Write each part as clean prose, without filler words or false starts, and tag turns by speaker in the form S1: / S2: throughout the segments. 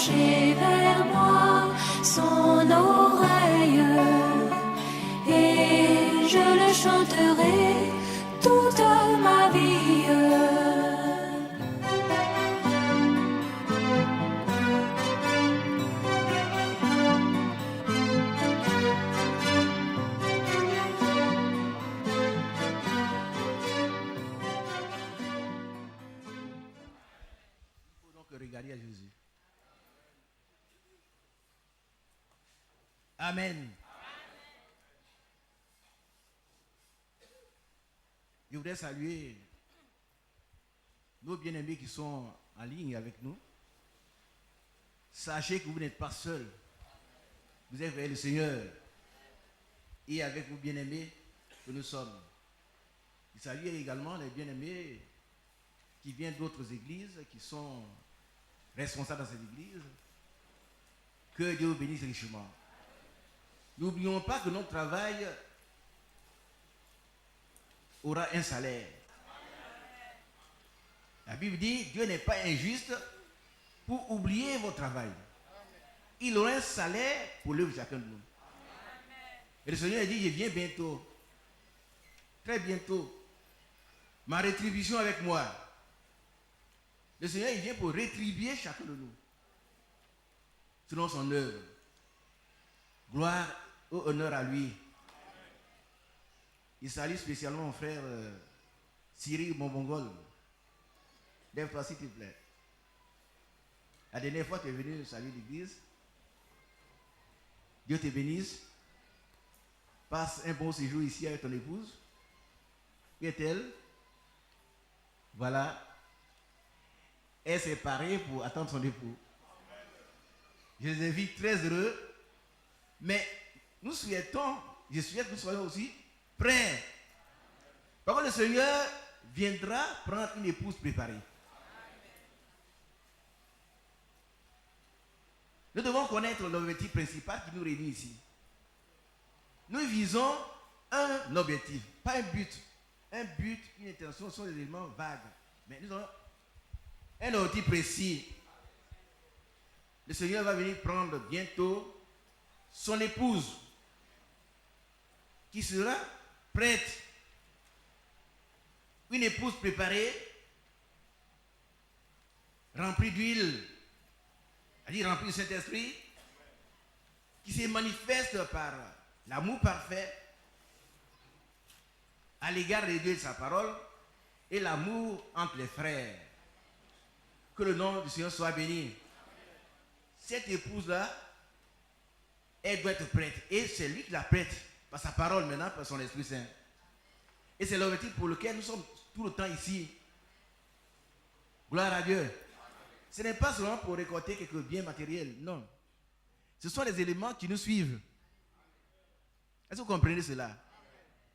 S1: pencher vers moi son oreille et je le chanterai toute ma vie.
S2: Regarder à Jésus. Amen. Je voudrais saluer nos bien-aimés qui sont en ligne avec nous. Sachez que vous n'êtes pas seuls. Vous êtes avec le Seigneur. Et avec vous bien-aimés que nous sommes. Je salue également les bien-aimés qui viennent d'autres églises, qui sont responsables dans cette église. Que Dieu vous bénisse richement. N'oublions pas que notre travail aura un salaire. La Bible dit, Dieu n'est pas injuste pour oublier votre travail. Il aura un salaire pour l'œuvre de chacun de nous. Et le Seigneur dit, je viens bientôt. Très bientôt. Ma rétribution avec moi. Le Seigneur, il vient pour rétribuer chacun de nous. Selon son œuvre. Gloire et honneur à lui. Il salue spécialement mon frère Cyril Mombongol. Lève-toi s'il te plaît. La dernière fois, tu es venu saluer l'église. Dieu te bénisse. Passe un bon séjour ici avec ton épouse. Où est-elle? Voilà. Elle s'est parée pour attendre son époux. Je les invite très heureux. Mais nous souhaitons, je souhaite que nous soyons aussi prêts. Parce que le Seigneur viendra prendre une épouse préparée. Nous devons connaître l'objectif principal qui nous réunit ici. Nous visons un objectif, pas un but. Un but, une intention sont des éléments vagues. Mais nous avons un objectif précis. Le Seigneur va venir prendre bientôt son épouse qui sera prête. Une épouse préparée, remplie d'huile, c'est-à-dire remplie du Saint-Esprit, qui se manifeste par l'amour parfait à l'égard de Dieu et de sa parole et l'amour entre les frères. Que le nom du Seigneur soit béni. Cette épouse-là, elle doit être prête. Et c'est lui qui la prête par sa parole maintenant, par son Esprit Saint. Et c'est l'objectif pour lequel nous sommes tout le temps ici. Gloire à Dieu. Ce n'est pas seulement pour récolter quelques biens matériels, non. Ce sont les éléments qui nous suivent. Est-ce que vous comprenez cela?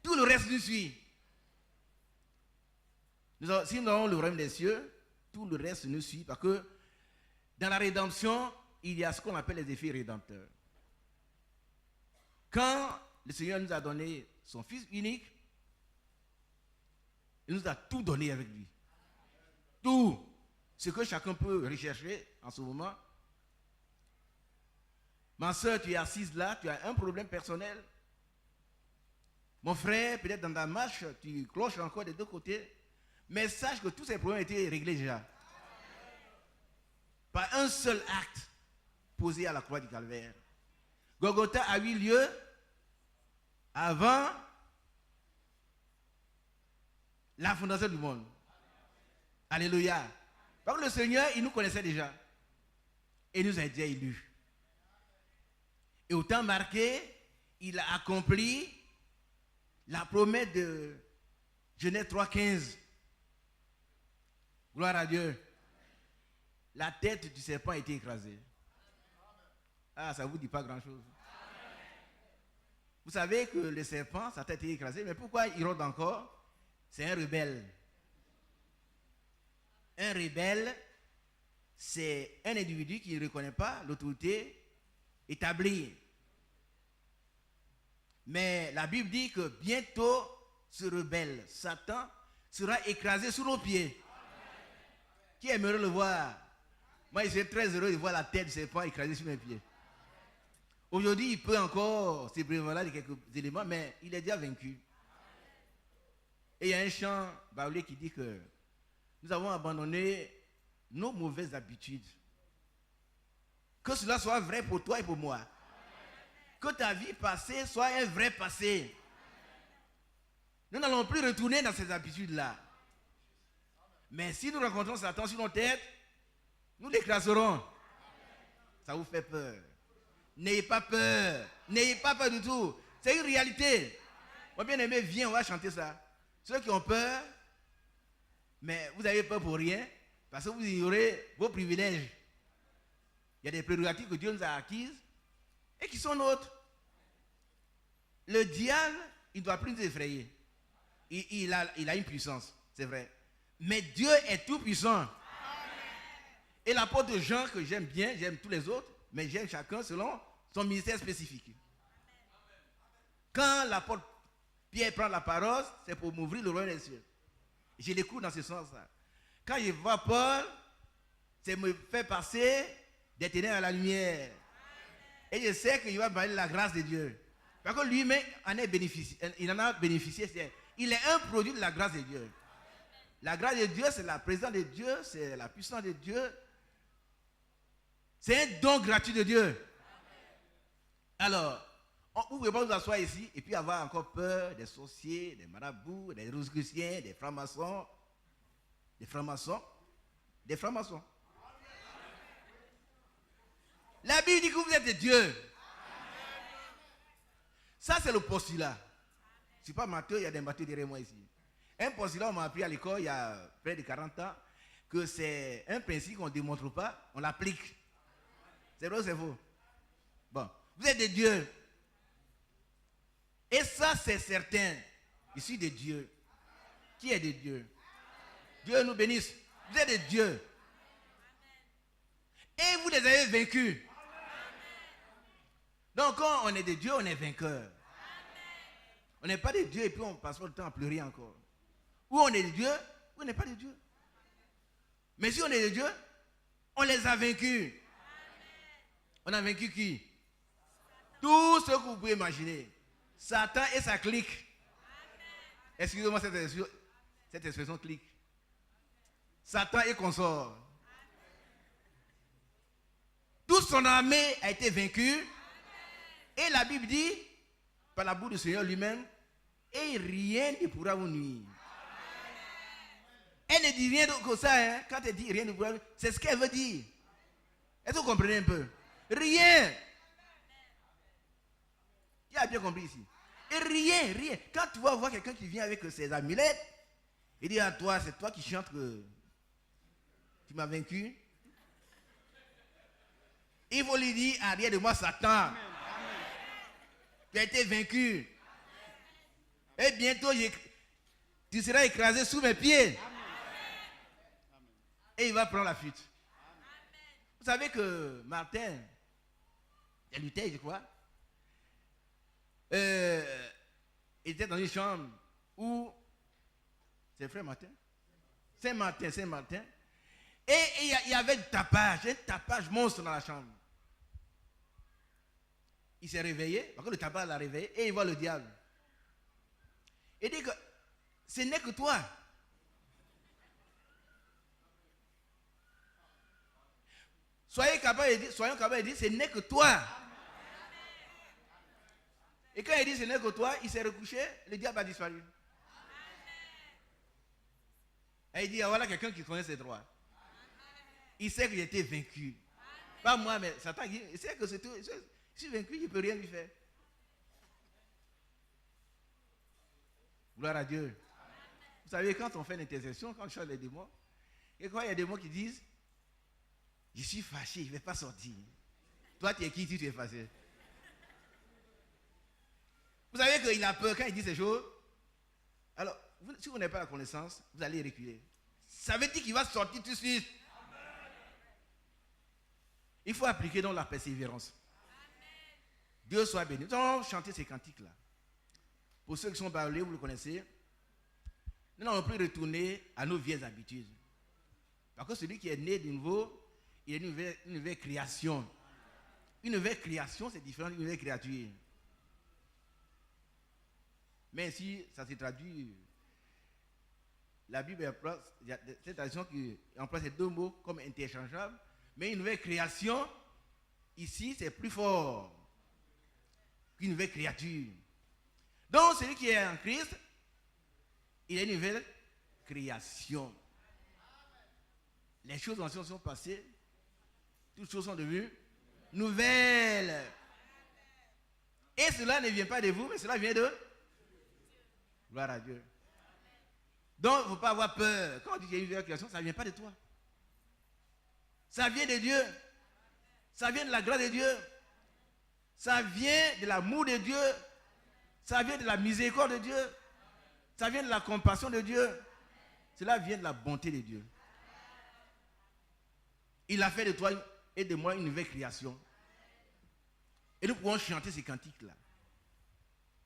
S2: Tout le reste nous suit. Si nous avons le royaume des cieux, tout le reste nous suit parce que dans la rédemption, il y a ce qu'on appelle les effets rédempteurs. Quand le Seigneur nous a donné son Fils unique, il nous a tout donné avec lui. Tout ce que chacun peut rechercher en ce moment. Ma soeur, tu es assise là, tu as un problème personnel. Mon frère, peut-être dans ta marche, tu cloches encore des deux côtés. Mais sache que tous ces problèmes ont été réglés déjà. Par un seul acte posé à la croix du Calvaire. Golgotha a eu lieu avant la fondation du monde. Alléluia. Donc le Seigneur, il nous connaissait déjà. Et il nous a déjà élus. Et au temps marqué, il a accompli la promesse de Genèse 3,15. Gloire à Dieu. La tête du serpent a été écrasée. Ah, ça ne vous dit pas grand-chose. Vous savez que le serpent, sa tête est écrasée, mais pourquoi il rôde encore? C'est un rebelle. Un rebelle, c'est un individu qui ne reconnaît pas l'autorité établie. Mais la Bible dit que bientôt, ce rebelle, Satan, sera écrasé sous nos pieds. Qui aimerait le voir? Moi, je suis très heureux de voir la tête du serpent écrasée sur mes pieds. Aujourd'hui, il peut encore se prévaloir de quelques éléments, mais il est déjà vaincu. Et il y a un chant baoulé qui dit que nous avons abandonné nos mauvaises habitudes. Que cela soit vrai pour toi et pour moi. Que ta vie passée soit un vrai passé. Nous n'allons plus retourner dans ces habitudes-là. Mais si nous rencontrons Satan sur nos têtes, nous l'écraserons. Ça vous fait peur. N'ayez pas peur. N'ayez pas peur du tout. C'est une réalité. Moi, bien aimé, viens, on va chanter ça. Ceux qui ont peur, mais vous avez peur pour rien, parce que vous ignorez vos privilèges. Il y a des prérogatives que Dieu nous a acquises et qui sont nôtres. Le diable, il ne doit plus nous effrayer. Il a une puissance, c'est vrai. Mais Dieu est tout puissant. Et l'apôtre Jean, que j'aime bien, j'aime tous les autres, mais j'aime chacun selon son ministère spécifique. Quand l'apôtre Pierre prend la parole, c'est pour m'ouvrir le royaume des cieux. Je l'écoute dans ce sens-là. Quand je vois Paul, c'est me faire passer des ténèbres à la lumière. Et je sais qu'il va parler de la grâce de Dieu. Parce que lui-même il en a bénéficié. Il est un produit de la grâce de Dieu. La grâce de Dieu, c'est la présence de Dieu, c'est la puissance de Dieu. C'est un don gratuit de Dieu. Alors, vous ne pouvez pas vous asseoir ici et puis avoir encore peur des sorciers, des marabouts, des rosicruciens, des francs-maçons. Des francs-maçons. Des francs-maçons. La Bible dit que vous êtes de Dieu. Ça, c'est le postulat. Je ne suis pas matheux, il y a des matheux derrière moi ici. Un postulat, on m'a appris à l'école il y a près de 40 ans que c'est un principe qu'on ne démontre pas, on l'applique. C'est vrai ou c'est faux? Bon, vous êtes de Dieu. Et ça, c'est certain. Je suis de Dieu. Qui est de Dieu? Dieu nous bénisse. Vous êtes de Dieu. Et vous les avez vaincus. Donc, quand on est de Dieu, on est vainqueur. On n'est pas de Dieu et puis on passe pas le temps à pleurer encore. Ou on est de Dieu, ou on n'est pas de Dieu. Mais si on est de Dieu, on les a vaincus. On a vaincu qui? Tout ce que vous pouvez imaginer. Satan et sa clique. Excusez-moi cette expression clique. Satan et consort. Toute son armée a été vaincue. Et la Bible dit, par la bouche du Seigneur lui-même, et rien ne pourra vous nuire. Elle ne dit rien que ça, hein. Quand elle dit rien ne pourra vous nuire, c'est ce qu'elle veut dire. Est-ce que vous comprenez un peu? Rien. Qui a bien compris ici? Et rien. Quand tu vas voir quelqu'un qui vient avec ses amulettes, il dit à toi, c'est toi qui chantes que tu m'as vaincu. Il faut lui dire, arrière de moi, Satan. Tu as été vaincu. Et bientôt, tu seras écrasé sous mes pieds. Et il va prendre la fuite. Vous savez que Martin, il luttait, je crois. Il était dans une chambre où, c'est frère Martin, Saint-Martin. Et il y avait un tapage monstre dans la chambre. Il s'est réveillé, parce que le tabac l'a réveillé, et il voit le diable. Il dit que ce n'est que toi. Soyons capables de dire, ce n'est que toi. Et quand il dit ce n'est que toi, il s'est recouché, le diable a disparu. Et il dit, ah, voilà quelqu'un qui connaît ses droits. Il sait qu'il a été vaincu. Pas moi, mais Satan, il sait que c'est tout. Je suis vaincu, je ne peux rien lui faire. Gloire à Dieu. Amen. Vous savez, quand on fait l'intercession, quand on chasse les démons, et quand il y a des démons qui disent, je suis fâché, je ne vais pas sortir. Toi, tu es qui, tu es fâché? Vous savez qu'il a peur quand il dit ces choses. Alors, si vous n'avez pas la connaissance, vous allez reculer. Ça veut dire qu'il va sortir tout de suite. Il faut appliquer donc la persévérance. Dieu soit béni. Nous allons chanter ces cantiques-là. Pour ceux qui sont parlés, vous le connaissez. Nous n'allons plus retourner à nos vieilles habitudes. Parce que celui qui est né de nouveau, il y a une nouvelle création. Une nouvelle création, c'est différent d'une nouvelle créature. Mais si ça se traduit, la Bible emploie, il y a cette traduction qui emploie ces deux mots comme interchangeables, mais une nouvelle création, ici, c'est plus fort qu'une nouvelle créature. Donc, celui qui est en Christ, il a une nouvelle création. Les choses anciennes sont passées, toutes choses sont devenues nouvelles. Et cela ne vient pas de vous, mais cela vient de gloire à Dieu. Donc, il ne faut pas avoir peur. Quand on dit qu'il y a une nouvelle création, ça ne vient pas de toi. Ça vient de Dieu. Ça vient de la grâce de Dieu. Ça vient de l'amour de Dieu. Ça vient de la miséricorde de Dieu. Ça vient de la compassion de Dieu. Cela vient de la bonté de Dieu. Il a fait de toi et de moi une nouvelle création. Et nous pouvons chanter ces cantiques-là.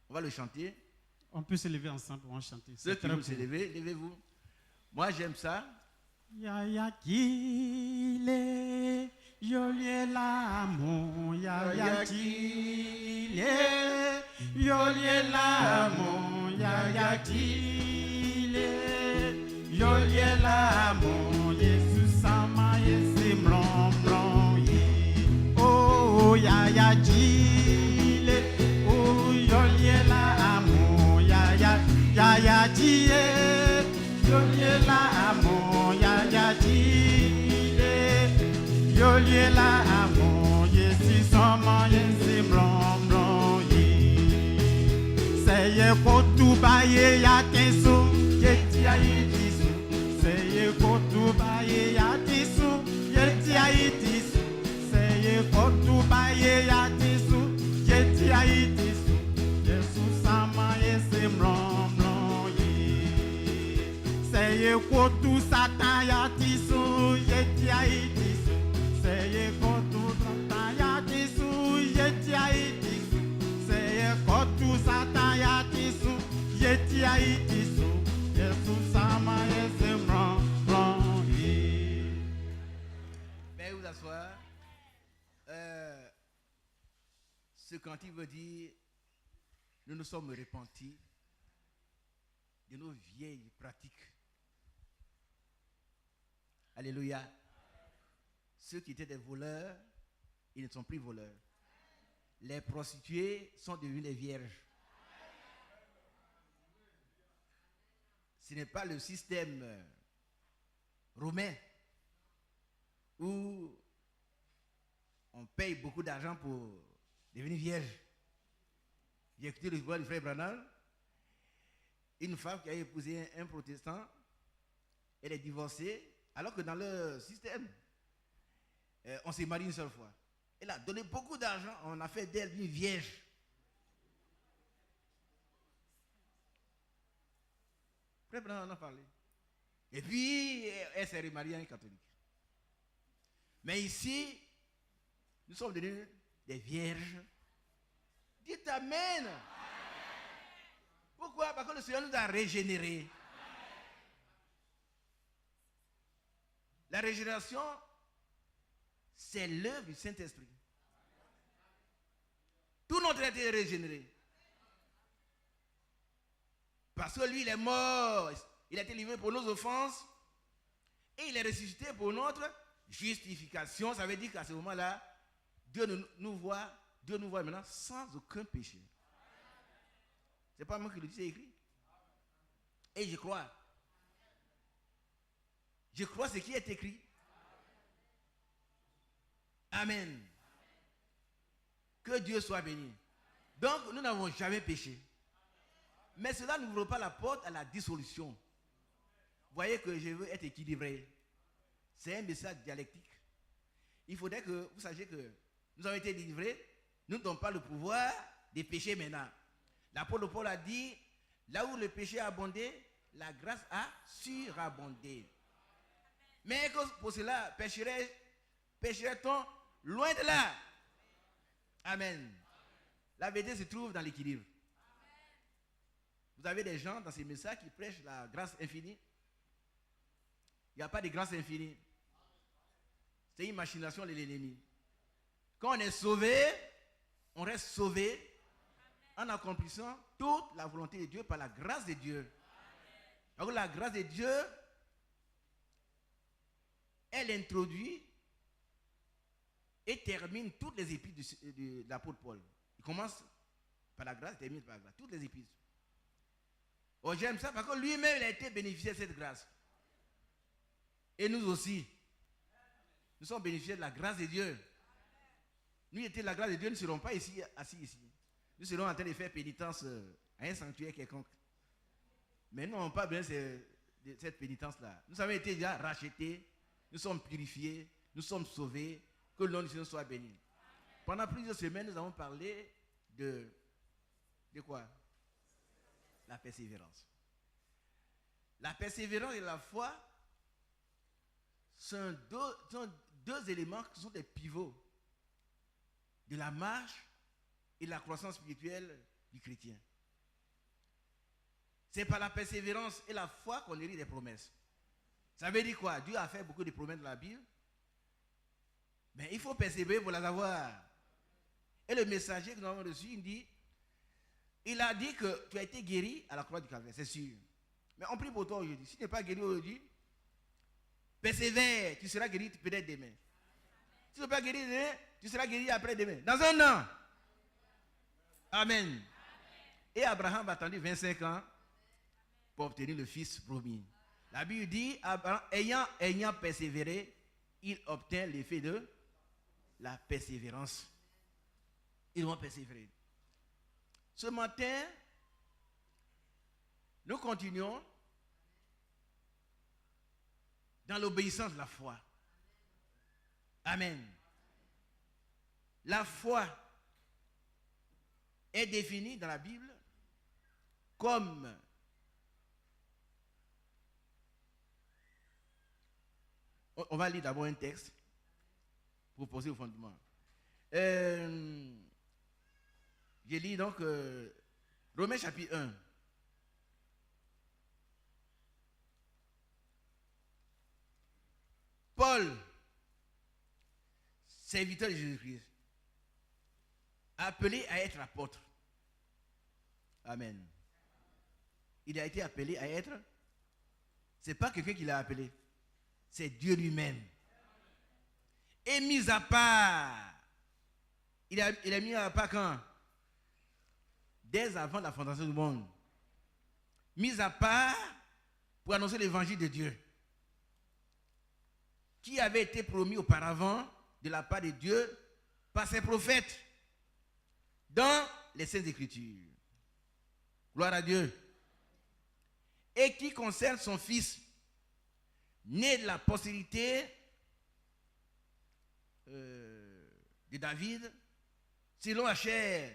S2: On va le chanter.
S3: On peut se lever ensemble pour en chanter.
S2: Ceux qui veulent se lever, levez-vous. Moi, j'aime ça.
S3: Yaya kile, yolie l'amour, yaya kile, yolie l'amour, yaya kile, yolie l'amour, Jésus sama yesi blanc blanc ye. Oh yaya kile, oh yolie l'amour, yaya kile, yolie l'amour, yaya kile, yolie l'amour, yesi sama yesi blanc blanc ye. Seye kotu baye ya tenso, yeti ayitisu. Seye kotu baye ya tisu, yeti ayitisu. Seye kotu baye ya tisu, yeti ayitisu. Yesu sama yesi blanc blanc ye. Seye kotu satan ya tisu, yeti ayitisu. Seye kotu satan ya tisu, yeti ayitisu. Seye kotu satan ya tisu, yeti ayitisu. Yesu sama yesi blanc blanc ye.
S2: Veuillez vous asseoir. Ce cantique veut dire nous nous sommes repentis de nos vieilles pratiques. Alléluia. Ceux qui étaient des voleurs, ils ne sont plus voleurs. Les prostituées sont devenues des vierges. Ce n'est pas le système romain où on paye beaucoup d'argent pour devenir vierge. J'ai écouté le voix du frère Branham. Une femme qui a épousé un protestant, elle est divorcée, alors que dans le système, on s'est marié une seule fois. Elle a donné beaucoup d'argent, on a fait d'elle une vierge. Frère Branham en a parlé. Et puis, elle s'est remariée à un catholique. Mais ici, nous sommes devenus des vierges. Dites Amen. Pourquoi? Parce que le Seigneur nous a régénérés. La régénération, c'est l'œuvre du Saint-Esprit. Tout notre être est régénéré. Parce que lui, il est mort. Il a été livré pour nos offenses. Et il est ressuscité pour notre justification. Ça veut dire qu'à ce moment-là, Dieu nous voit maintenant sans aucun péché. Ce n'est pas moi qui le dis, c'est écrit. Et je crois. Je crois ce qui est écrit. Amen. Que Dieu soit béni. Donc, nous n'avons jamais péché. Mais cela n'ouvre pas la porte à la dissolution. Vous voyez que je veux être équilibré. C'est un message dialectique. Il faudrait que vous sachiez que nous avons été délivrés. Nous n'avons pas le pouvoir des péchés maintenant. L'apôtre Paul a dit, là où le péché a abondé, la grâce a surabondé. Mais pour cela, pécherait-on loin de là? Amen. La vérité se trouve dans l'équilibre. Vous avez des gens dans ces messages qui prêchent la grâce infinie. Il n'y a pas de grâce infinie. C'est une machination de l'ennemi. Quand on est sauvé, on reste sauvé en accomplissant toute la volonté de Dieu par la grâce de Dieu. Alors la grâce de Dieu, elle introduit et termine toutes les épîtres de l'apôtre Paul. Il commence par la grâce, il termine par la grâce. Toutes les épîtres. Oh, j'aime ça parce que lui-même, il a été bénéficiaire de cette grâce. Et nous aussi. Nous sommes bénéficiaires de la grâce de Dieu. Nous étions de la grâce de Dieu, nous ne serons pas ici, assis ici. Nous serons en train de faire pénitence à un sanctuaire quelconque. Mais nous n'avons pas besoin de cette pénitence-là. Nous avons été déjà rachetés, nous sommes purifiés, nous sommes sauvés, que le nom du Seigneur soit béni. Pendant plusieurs semaines, nous avons parlé de quoi? La persévérance. La persévérance et la foi sont deux éléments qui sont des pivots de la marche et de la croissance spirituelle du chrétien. C'est par la persévérance et la foi qu'on hérite des promesses. Ça veut dire quoi? Dieu a fait beaucoup de promesses dans la Bible. Mais il faut persévérer pour les avoir. Et le messager que nous avons reçu, il a dit que tu as été guéri à la croix du Calvaire, c'est sûr. Mais on prie pour toi aujourd'hui. Si tu n'es pas guéri aujourd'hui, persévère, tu seras guéri peut-être demain. Si tu n'es pas guéri demain, tu seras guéri après-demain. Dans un an. Amen. Et Abraham a attendu 25 ans pour obtenir le fils promis. La Bible dit, Abraham, ayant persévéré, il obtient l'effet de la persévérance. Ils vont persévérer. Ce matin, nous continuons dans l'obéissance de la foi. Amen. La foi est définie dans la Bible comme on va lire d'abord un texte pour poser au fondement. Je lis donc Romains chapitre 1. Paul, serviteur de Jésus-Christ, appelé à être apôtre. Amen. Il a été appelé à être. Ce n'est pas quelqu'un qui l'a appelé. C'est Dieu lui-même. Et mis à part. Il a mis à part quand? Dès avant la fondation du monde. Mis à part pour annoncer l'évangile de Dieu. Qui avait été promis auparavant de la part de Dieu par ses prophètes dans les Saintes Écritures. Gloire à Dieu. Et qui concerne son fils, né de la postérité de David, selon la chair,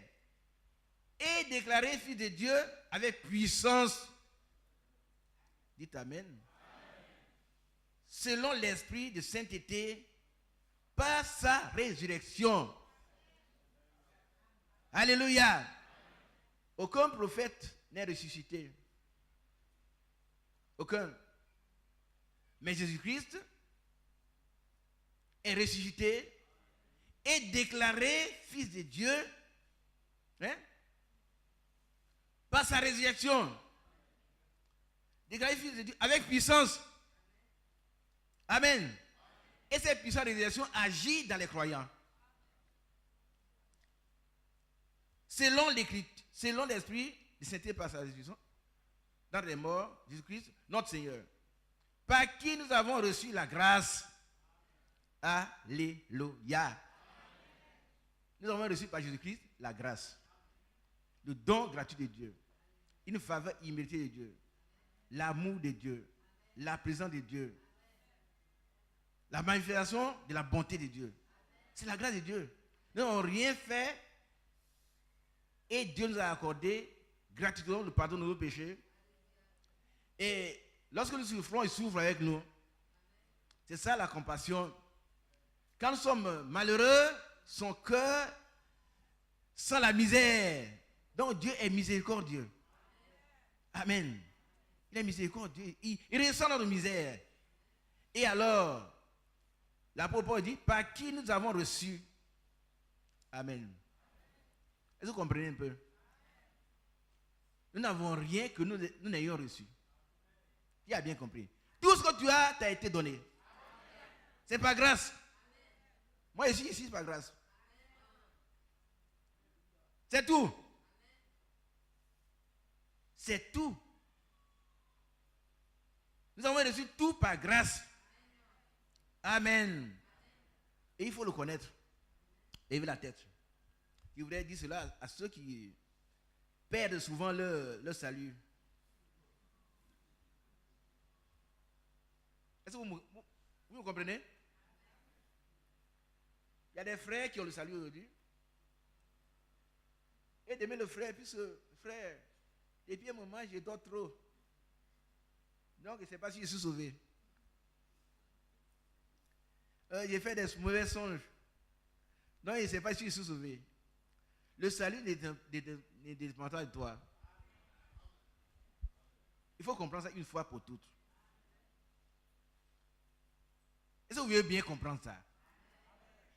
S2: et déclaré fils de Dieu avec puissance. Dites Amen. Selon l'esprit de sainteté, par sa résurrection. Alléluia. Aucun prophète n'est ressuscité. Aucun. Mais Jésus-Christ est ressuscité et déclaré fils de Dieu, hein, par sa résurrection. Déclaré fils de Dieu avec puissance. Amen. Et cette puissance de résurrection agit dans les croyants. Selon l'esprit de sainteté par sa résurrection, dans les morts, Jésus-Christ, notre Seigneur, par qui nous avons reçu la grâce. Alléluia. Nous avons reçu par Jésus-Christ la grâce, le don gratuit de Dieu, une faveur imméritée de Dieu, l'amour de Dieu, la présence de Dieu, la manifestation de la bonté de Dieu. C'est la grâce de Dieu. Nous n'avons rien fait et Dieu nous a accordé gratuitement le pardon de nos péchés. Et lorsque nous souffrons, il souffre avec nous. C'est ça la compassion. Quand nous sommes malheureux, son cœur sent la misère. Donc Dieu est miséricordieux. Amen. Il est miséricordieux. Il ressent notre misère. Et alors, L'apôtre Paul dit, par qui nous avons reçu. Amen. Est-ce que vous comprenez un peu? Nous n'avons rien que nous n'ayons reçu. Qui a bien compris? Tout ce que tu as t'a été donné. C'est par grâce. Moi, ici, c'est par grâce. C'est tout. C'est tout. Nous avons reçu tout par grâce. Amen. Et il faut le connaître. Levez la tête. Je voudrais dire cela à ceux qui perdent souvent leur salut. Est-ce que vous me comprenez? Il y a des frères qui ont le salut aujourd'hui. Et demain le frère, puis ce frère, depuis un moment, je dors trop. Donc, je ne sais pas si je suis sauvé. J'ai fait des mauvais songes. Donc, je ne sais pas si je suis sauvé. Le salut n'est dépendant de toi. Il faut comprendre ça une fois pour toutes. Est-ce que vous voulez bien comprendre ça?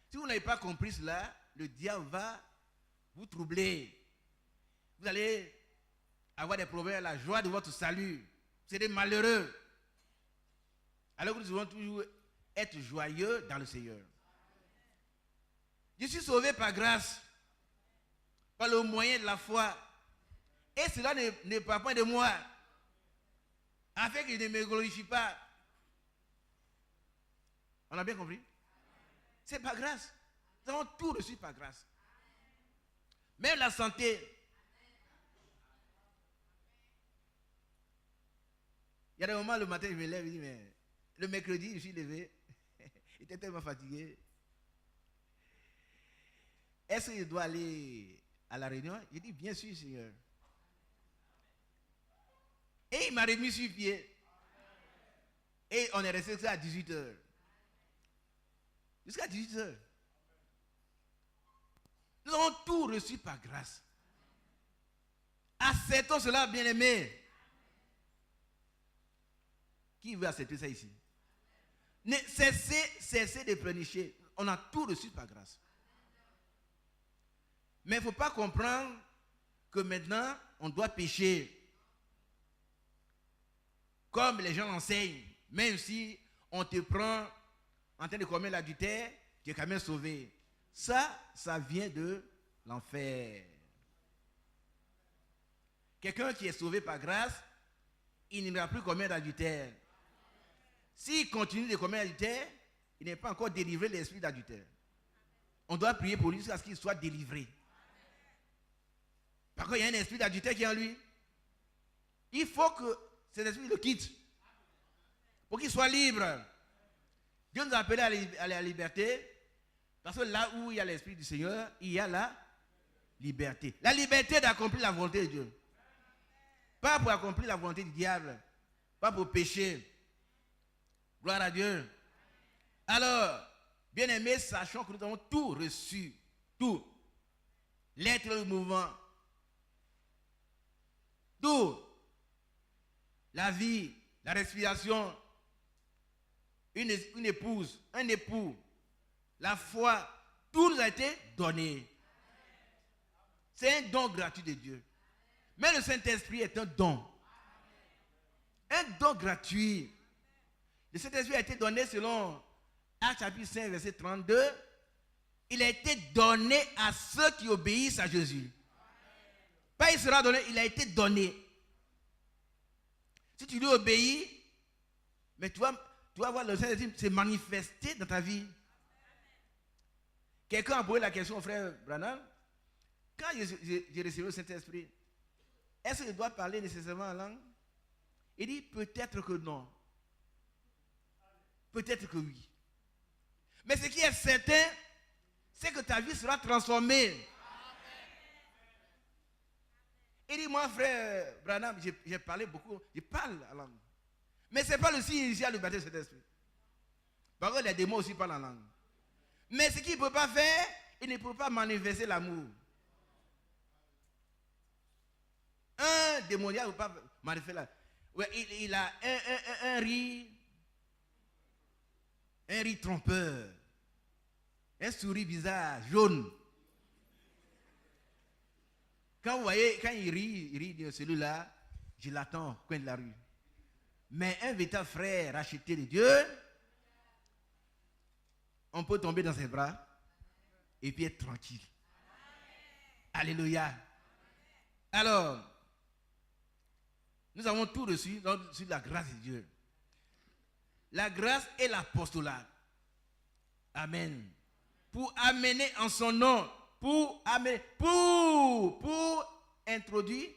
S2: Si vous n'avez pas compris cela, le diable va vous troubler. Vous allez avoir des problèmes à la joie de votre salut. Vous serez malheureux. Alors que nous devons toujours être joyeux dans le Seigneur. Je suis sauvé par grâce, par le moyen de la foi. Et cela ne part pas de moi, afin que je ne me glorifie pas. On a bien compris? C'est par grâce. Nous avons tout reçu par grâce. Même la santé. Il y a des moments, le matin, je me lève et je dis, mais le mercredi, je suis levé. J'étais tellement fatigué. Est-ce que je dois aller à la réunion? Il dit, bien sûr, Seigneur. Et il m'a remis sur pied. Et on est resté jusqu'à 18h. Jusqu'à 18h. Nous avons tout reçu par grâce. Acceptons cela, bien-aimés. Qui veut accepter ça ici? Cessez de pleurnicher. On a tout reçu par grâce. Mais il ne faut pas comprendre que maintenant, on doit pécher. Comme les gens l'enseignent. Même si on te prend en train de commettre l'adultère, tu es quand même sauvé. Ça vient de l'enfer. Quelqu'un qui est sauvé par grâce, il n'ira plus commettre l'adultère. S'il continue de commettre l'adultère, il n'est pas encore délivré de l'esprit d'adultère. On doit prier pour lui jusqu'à ce qu'il soit délivré. Parce qu'il y a un esprit d'adultère qui est en lui. Il faut que cet esprit le quitte. Pour qu'il soit libre. Dieu nous a appelés à la liberté. Parce que là où il y a l'esprit du Seigneur, il y a la liberté. La liberté d'accomplir la volonté de Dieu. Pas pour accomplir la volonté du diable. Pas pour pécher. Gloire à Dieu. Alors, bien-aimés, sachons que nous avons tout reçu. Tout. L'être, le mouvement. Tout. La vie, la respiration. Une épouse, un époux. La foi. Tout nous a été donné. C'est un don gratuit de Dieu. Mais le Saint-Esprit est un don. Un don gratuit. Le Saint-Esprit a été donné selon Actes chapitre 5, verset 32. Il a été donné à ceux qui obéissent à Jésus. Pas il sera donné, il a été donné. Si tu lui obéis, mais tu vas voir le Saint-Esprit se manifester dans ta vie. Quelqu'un a posé la question au frère Branham. Quand j'ai reçu le Saint-Esprit, est-ce que je dois parler nécessairement en langue? Il dit peut-être que non. Peut-être que oui. Mais ce qui est certain, c'est que ta vie sera transformée. Il dit, moi, frère Branham, j'ai parlé beaucoup, je parle en langue. Mais ce n'est pas le signe initial du baptême de Saint-Esprit. Par contre, les démons aussi parlent en langue. Mais ce qu'il ne peut pas faire, il ne peut pas manifester l'amour. Un démoniaque ne peut pas manifester l'amour. Ouais, il a un riz. un rire trompeur, un sourire bizarre, jaune. Quand vous voyez, quand il rit celui-là, je l'attends au coin de la rue. Mais un véritable frère racheté de Dieu, on peut tomber dans ses bras et puis être tranquille. Alléluia. Alors, nous avons tout reçu sur la grâce de Dieu. La grâce et l'apostolat. Amen. Pour amener en son nom, pour introduire.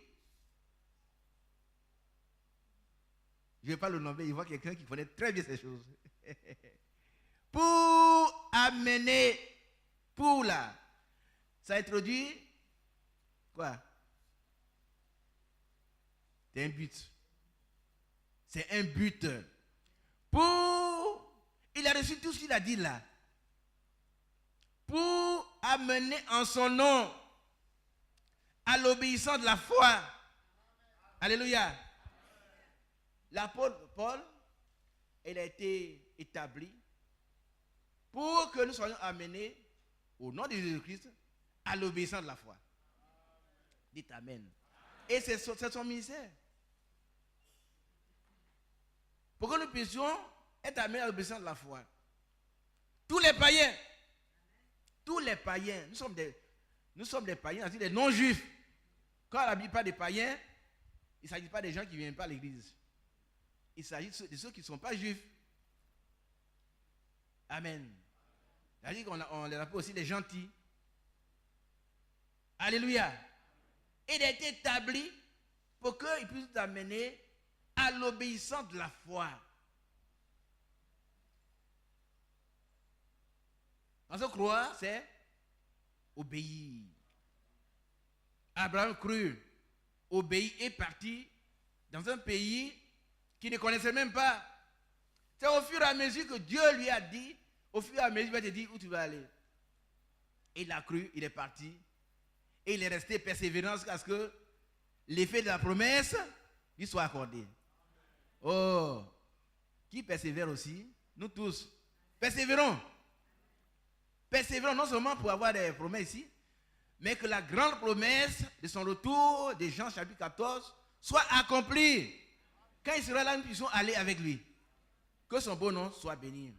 S2: Je ne vais pas le nommer, il voit quelqu'un qui connaît très bien ces choses. Pour amener, pour là, ça introduit quoi? C'est un but. C'est un but. Il a reçu tout ce qu'il a dit là. Pour amener en son nom à l'obéissance de la foi. Alléluia. L'apôtre Paul, il a été établi pour que nous soyons amenés au nom de Jésus-Christ à l'obéissance de la foi. Dites Amen. Et c'est son ministère. Pour que nous puissions être amenés à l'obéissance de la foi. Tous les païens, nous sommes des païens, c'est-à-dire des non-juifs. Quand on n'habille pas des païens, il ne s'agit pas des gens qui ne viennent pas à l'église. Il s'agit de ceux qui ne sont pas juifs. Amen. C'est-à-dire qu'on les appelle aussi des gentils. Alléluia. Il a été établi pour qu'ils puissent nous amener à l'obéissance de la foi. Parce que croire, c'est obéir. Abraham crut, obéit et parti dans un pays qu'il ne connaissait même pas. C'est au fur et à mesure que Dieu lui a dit, au fur et à mesure qu'il va te dire où tu vas aller. Il a cru, il est parti. Et il est resté persévérant jusqu'à ce que l'effet de la promesse lui soit accordé. Oh, qui persévère aussi? Nous tous. Persévérons. Persévérons non seulement pour avoir des promesses ici, mais que la grande promesse de son retour, de Jean chapitre 14, soit accomplie. Quand il sera là, nous puissions aller avec lui. Que son beau nom soit béni.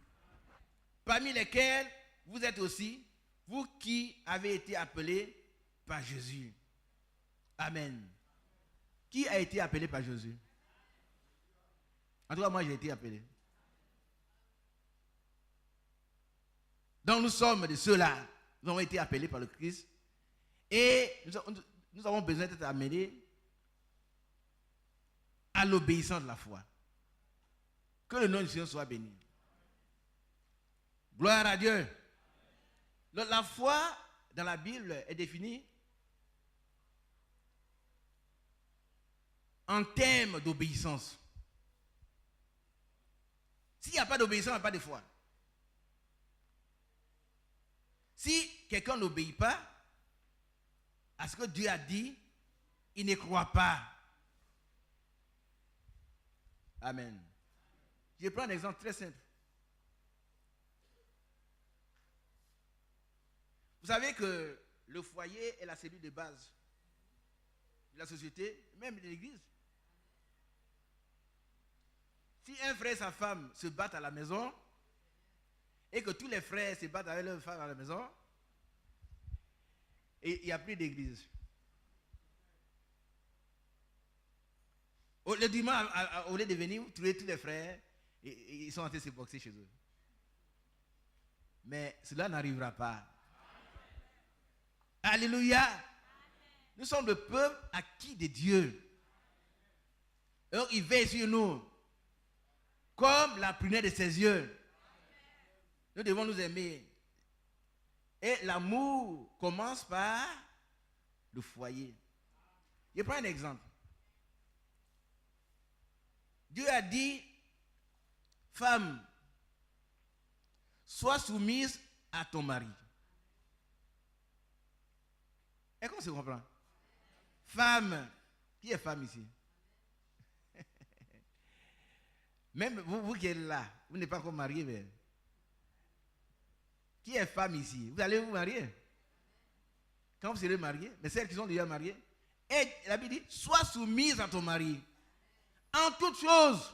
S2: Parmi lesquels vous êtes aussi, vous qui avez été appelés par Jésus. Amen. Qui a été appelé par Jésus? En tout cas, moi j'ai été appelé. Donc nous sommes de ceux-là. Nous avons été appelés par le Christ. Et nous avons besoin d'être amenés à l'obéissance de la foi. Que le nom du Seigneur soit béni. Gloire à Dieu. Donc, la foi dans la Bible est définie en termes d'obéissance. S'il n'y a pas d'obéissance, il n'y a pas de foi. Si quelqu'un n'obéit pas à ce que Dieu a dit, il ne croit pas. Amen. Je prends un exemple très simple. Vous savez que le foyer est la cellule de base de la société, même de l'église. Si un frère et sa femme se battent à la maison, et que tous les frères se battent avec leur femme à la maison, et il n'y a plus d'église. Le dimanche, au lieu de venir, vous trouvez tous les frères, et ils sont en train de se boxer chez eux. Mais cela n'arrivera pas. Alléluia. Nous sommes le peuple acquis de Dieu. Alors il veille sur nous comme la prunelle de ses yeux. Nous devons nous aimer. Et l'amour commence par le foyer. Je prends un exemple. Dieu a dit, femme, sois soumise à ton mari. Est-ce qu'on se comprend? Femme, qui est femme ici? Même vous qui êtes là, vous n'êtes pas encore marié, mais Qui est femme ici? Vous allez vous marier. Quand vous serez mariés, mais celles qui sont déjà mariées, et la Bible dit, sois soumise à ton mari. En toutes choses.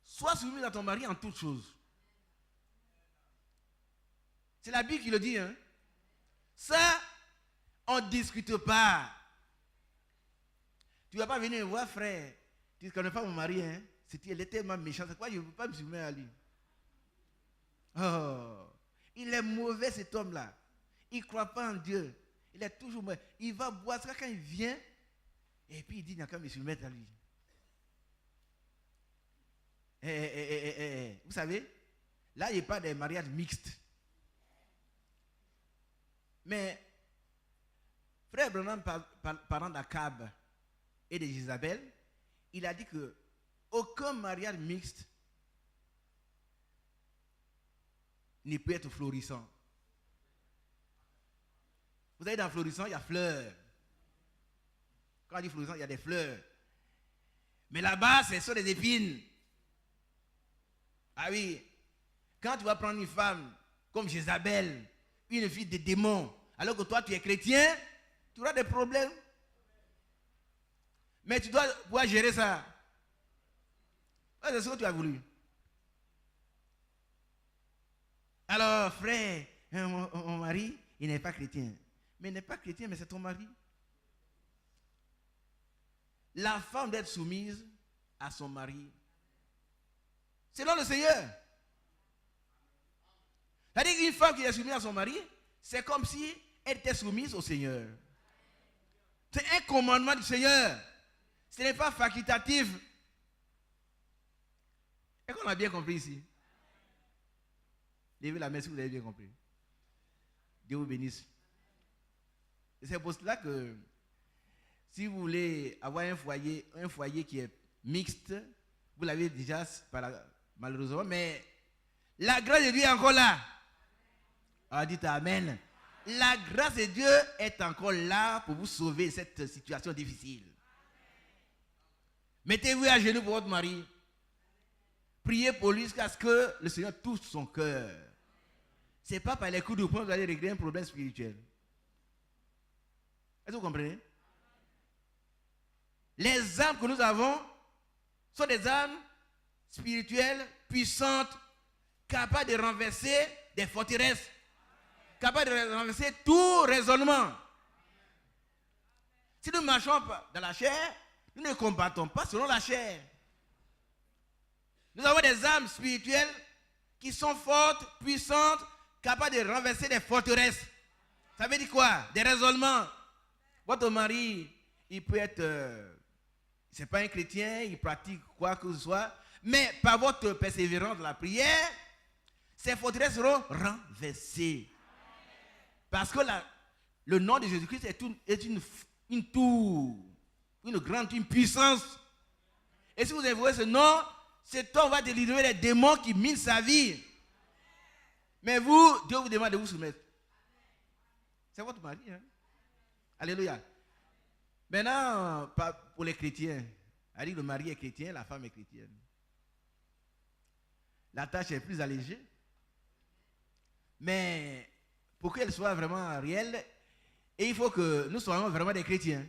S2: Sois soumise à ton mari en toutes choses. C'est la Bible qui le dit. Hein? Ça, on ne discute pas. Tu ne vas pas venir me voir, frère. Tu ne connais pas mon mari. Hein? Elle est tellement méchante. C'est quoi? Je ne peux pas me soumettre à lui. Oh, il est mauvais cet homme-là. Il ne croit pas en Dieu. Il est toujours mauvais. Il va boire ça quand il vient. Et puis il dit, il n'y a qu'à me soumettre à lui. Vous savez, là, il n'y a pas de mariage mixte. Mais, frère Branham, parlant d'Akab et de Jézabel, il a dit que aucun mariage mixte ne peut être florissant. Vous savez, dans florissant, il y a fleurs. Quand on dit florissant, il y a des fleurs. Mais là-bas, ce sont des épines. Ah oui, quand tu vas prendre une femme comme Jézabel, une fille de démon, alors que toi tu es chrétien, tu auras des problèmes. Mais tu dois pouvoir gérer ça. C'est ce que tu as voulu. Alors, frère, mon mari, il n'est pas chrétien. Mais il n'est pas chrétien, mais c'est ton mari. La femme doit être soumise à son mari. Selon le Seigneur. C'est-à-dire qu'une femme qui est soumise à son mari, c'est comme si elle était soumise au Seigneur. C'est un commandement du Seigneur. Ce n'est pas facultatif. Est-ce qu'on a bien compris ici? Levez la main si vous avez bien compris. Dieu vous bénisse. Et c'est pour cela que si vous voulez avoir un foyer qui est mixte, vous l'avez déjà malheureusement, mais la grâce de Dieu est encore là. Alors dites Amen. La grâce de Dieu est encore là pour vous sauver de cette situation difficile. Mettez-vous à genoux pour votre mari. Priez pour lui jusqu'à ce que le Seigneur touche son cœur. Ce n'est pas par les coups de poing que vous allez régler un problème spirituel. Est-ce que vous comprenez? Les âmes que nous avons sont des âmes spirituelles, puissantes, capables de renverser des forteresses, capables de renverser tout raisonnement. Si nous marchons dans la chair, nous ne combattons pas selon la chair. Nous avons des âmes spirituelles qui sont fortes, puissantes, capables de renverser des forteresses. Ça veut dire quoi? Des raisonnements. Votre mari, il peut être, c'est pas un chrétien, il pratique quoi que ce soit, mais par votre persévérance de la prière, ces forteresses seront renversées. Parce que le nom de Jésus-Christ est une tour, une puissance. Et si vous invoquez ce nom, cet homme va délivrer les démons qui minent sa vie. Mais vous, Dieu vous demande de vous soumettre. C'est votre mari. Hein? Alléluia. Maintenant, pour les chrétiens, c'est-à-dire le mari est chrétien, la femme est chrétienne. La tâche est plus allégée. Mais pour qu'elle soit vraiment réelle, et il faut que nous soyons vraiment des chrétiens.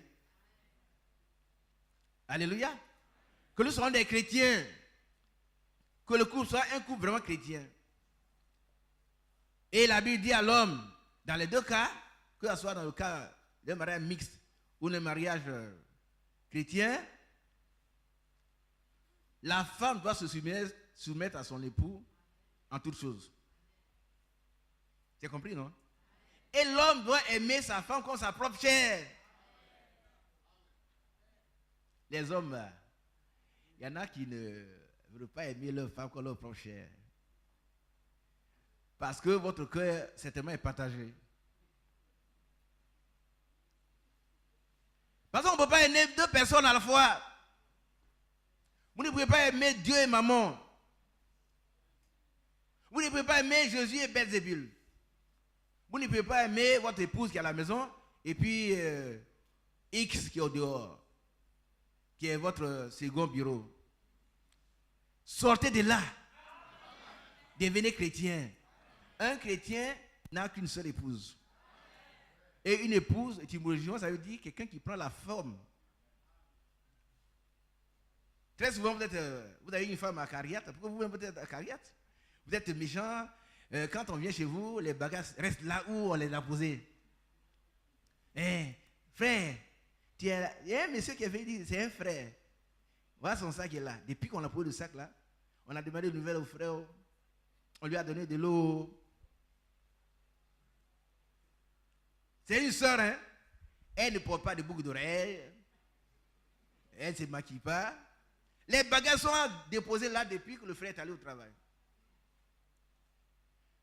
S2: Alléluia. Que nous soyons des chrétiens. Que le couple soit un couple vraiment chrétien. Et la Bible dit à l'homme, dans les deux cas, que ce soit dans le cas d'un mariage mixte ou d'un mariage chrétien, la femme doit se soumettre à son époux en toutes choses. C'est compris, non? Et l'homme doit aimer sa femme comme sa propre chair. Les hommes, il y en a qui ne veulent pas aimer leur femme comme leur propre chair. Parce que votre cœur, certainement, est partagé. Parce qu'on ne peut pas aimer deux personnes à la fois. Vous ne pouvez pas aimer Dieu et maman. Vous ne pouvez pas aimer Jésus et Belzébul. Vous ne pouvez pas aimer votre épouse qui est à la maison et puis X qui est au dehors, qui est votre second bureau. Sortez de là. Devenez chrétien. Un chrétien n'a qu'une seule épouse. Et une épouse, étymologiquement, ça veut dire quelqu'un qui prend la forme. Très souvent, vous avez une femme à Cariate. Pourquoi vous-même êtes à Cariate? Vous êtes méchant. Quand on vient chez vous, les bagages restent là où on les a posés. Frère, il y a un monsieur qui avait dit, c'est un frère. Voilà son sac est là. Depuis qu'on a posé le sac là, on a demandé des nouvelles au frère. On lui a donné de l'eau. C'est une soeur, hein? Elle ne porte pas de boucle d'oreille. Elle ne se maquille pas. Les bagages sont déposés là depuis que le frère est allé au travail.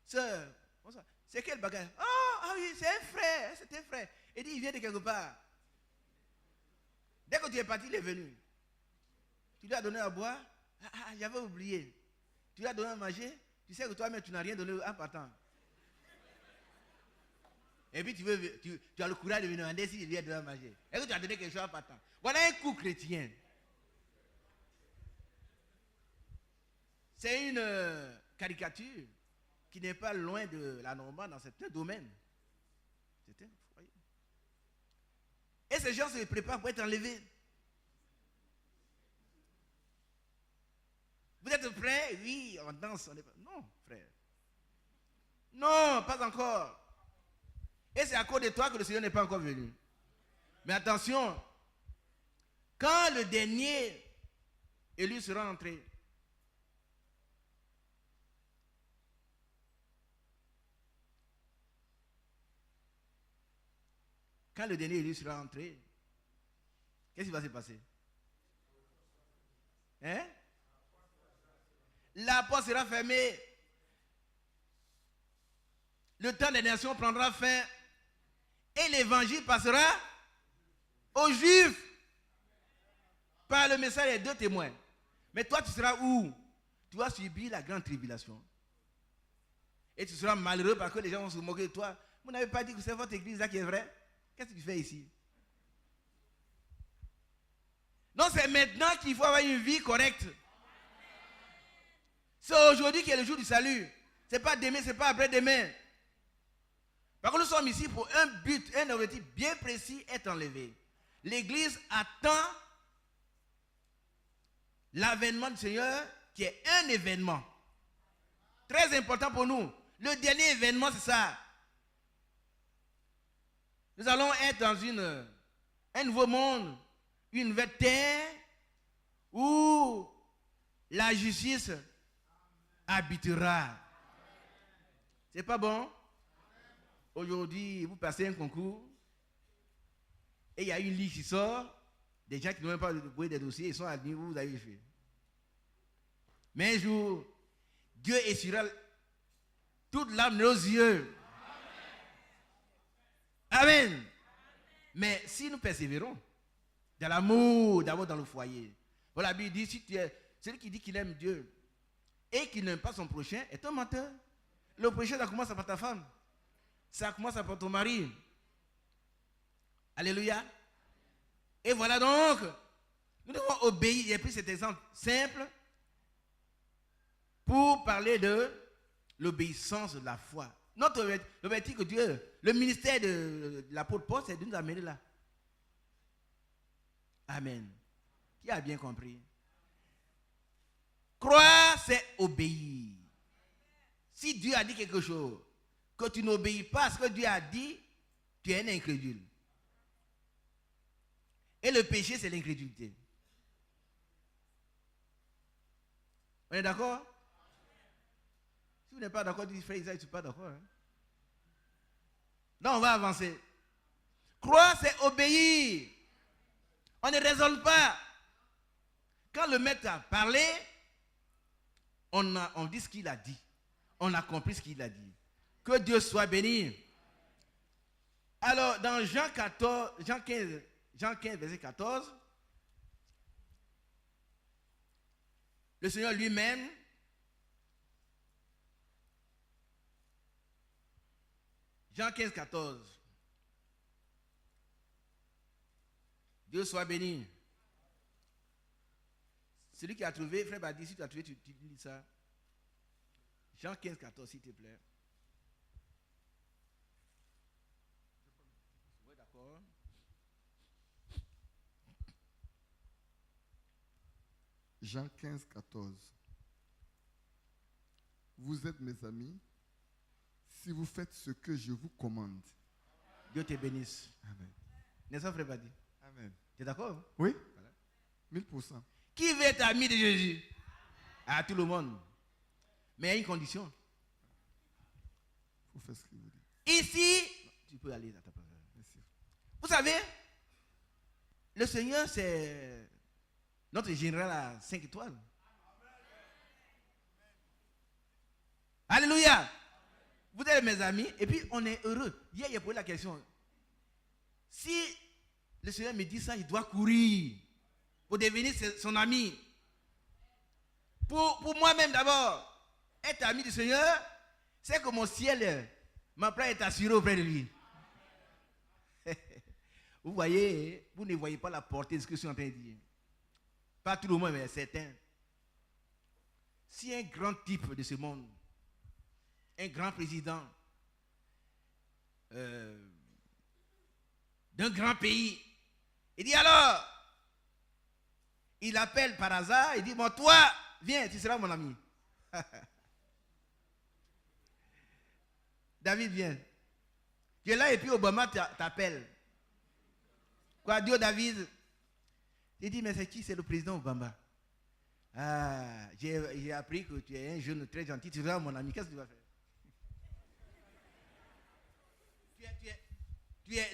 S2: Sœur, c'est quel bagage? Ah oui, c'est un frère, c'est un frère. Il dit, il vient de quelque part. Dès que tu es parti, il est venu. Tu lui as donné à boire. J'avais oublié. Tu lui as donné à manger. Tu sais que toi-même, tu n'as rien donné en partant. Et puis tu as le courage de venir demander s'il lui a donné à manger. Est-ce que tu as donné quelque chose en partant? Voilà un coup chrétien. C'est une caricature qui n'est pas loin de la normale dans certains domaines. C'est un foyer. Et ces gens se préparent pour être enlevés. Vous êtes prêts? Oui, on danse. On est... Non, frère. Non, pas encore. Et c'est à cause de toi que le Seigneur n'est pas encore venu. Mais attention, quand le dernier élu sera entré, quand le dernier élu sera entré, qu'est-ce qui va se passer? Hein? La porte sera fermée. Le temps des nations prendra fin. Et l'évangile passera aux Juifs par le message des deux témoins. Mais toi, tu seras où? Tu vas subir la grande tribulation. Et tu seras malheureux parce que les gens vont se moquer de toi. Vous n'avez pas dit que c'est votre église là qui est vraie? Qu'est-ce que tu fais ici? Non, c'est maintenant qu'il faut avoir une vie correcte. C'est aujourd'hui qui est le jour du salut. Ce n'est pas demain, ce n'est pas après-demain. Parce que nous sommes ici pour un but, un objectif bien précis, être enlevé. L'église attend l'avènement du Seigneur qui est un événement très important pour nous. Le dernier événement, c'est ça. Nous allons être dans un nouveau monde, une nouvelle terre où la justice habitera. C'est pas bon? Aujourd'hui, vous passez un concours et il y a une liste qui sort, des gens qui n'ont même pas déposé des dossiers, ils sont admis, vous avez fait. Mais un jour, Dieu essuiera toute l'âme de nos yeux. Amen. Mais si nous persévérons dans l'amour, d'abord dans le foyer. Voilà, la Bible dit, si tu es celui qui dit qu'il aime Dieu et qui n'aime pas son prochain est un menteur. Le prochain, ça commence par ta femme. Ça commence par ton mari. Alléluia. Et voilà donc, nous devons obéir. J'ai pris cet exemple simple pour parler de l'obéissance de la foi. Notre objectif que Dieu, le ministère de l'apôtre Paul, c'est de nous amener là. Amen. Qui a bien compris? Croire, c'est obéir. Si Dieu a dit quelque chose, que tu n'obéis pas à ce que Dieu a dit, tu es un incrédule. Et le péché, c'est l'incrédulité. On est d'accord? Si vous n'êtes pas d'accord, dites frère Isaac, je ne suis pas d'accord. Hein? Non, on va avancer. Croire, c'est obéir. On ne raisonne pas. Quand le maître a parlé, on dit ce qu'il a dit. On a compris ce qu'il a dit. Que Dieu soit béni. Alors, dans Jean 15, verset 14, le Seigneur lui-même Jean 15, 14. Dieu soit béni. Celui qui a trouvé, frère Badi, si tu as trouvé, tu lis ça. Jean 15, 14, s'il te plaît. Oui, d'accord.
S4: Jean 15, 14. Vous êtes mes amis si vous faites ce que je vous commande.
S2: Dieu te bénisse.
S4: Amen.
S2: N'est-ce pas, frère Badi?
S4: Amen.
S2: Tu es d'accord?
S4: Oui?
S2: Voilà.
S4: 1000%.
S2: Qui veut être ami de Jésus? À tout le monde. Mais il y a une condition.
S4: Il faut faire ce qu'il vous dit.
S2: Ici, tu peux aller à ta place.
S4: Merci.
S2: Vous savez, le Seigneur, c'est notre général à 5 étoiles. Alléluia. Vous êtes mes amis, et puis on est heureux. Hier, il a posé la question. Si le Seigneur me dit ça, il doit courir pour devenir son ami. Pour moi-même d'abord, être ami du Seigneur, c'est que mon ciel, ma place est assurée auprès de lui. Vous voyez, vous ne voyez pas la portée de ce que je suis en train de dire. Pas tout le monde, mais certains. Si un grand type de ce monde, un grand président d'un grand pays, il dit alors, il appelle par hasard, il dit, bon, toi, viens, tu seras mon ami. David, viens. Tu es là et puis Obama t'appelle. Quoi, Dieu, David? Il dit, mais c'est qui? C'est le président Obama. Ah, j'ai appris que tu es un jeune très gentil, tu seras mon ami. Qu'est-ce que tu vas faire?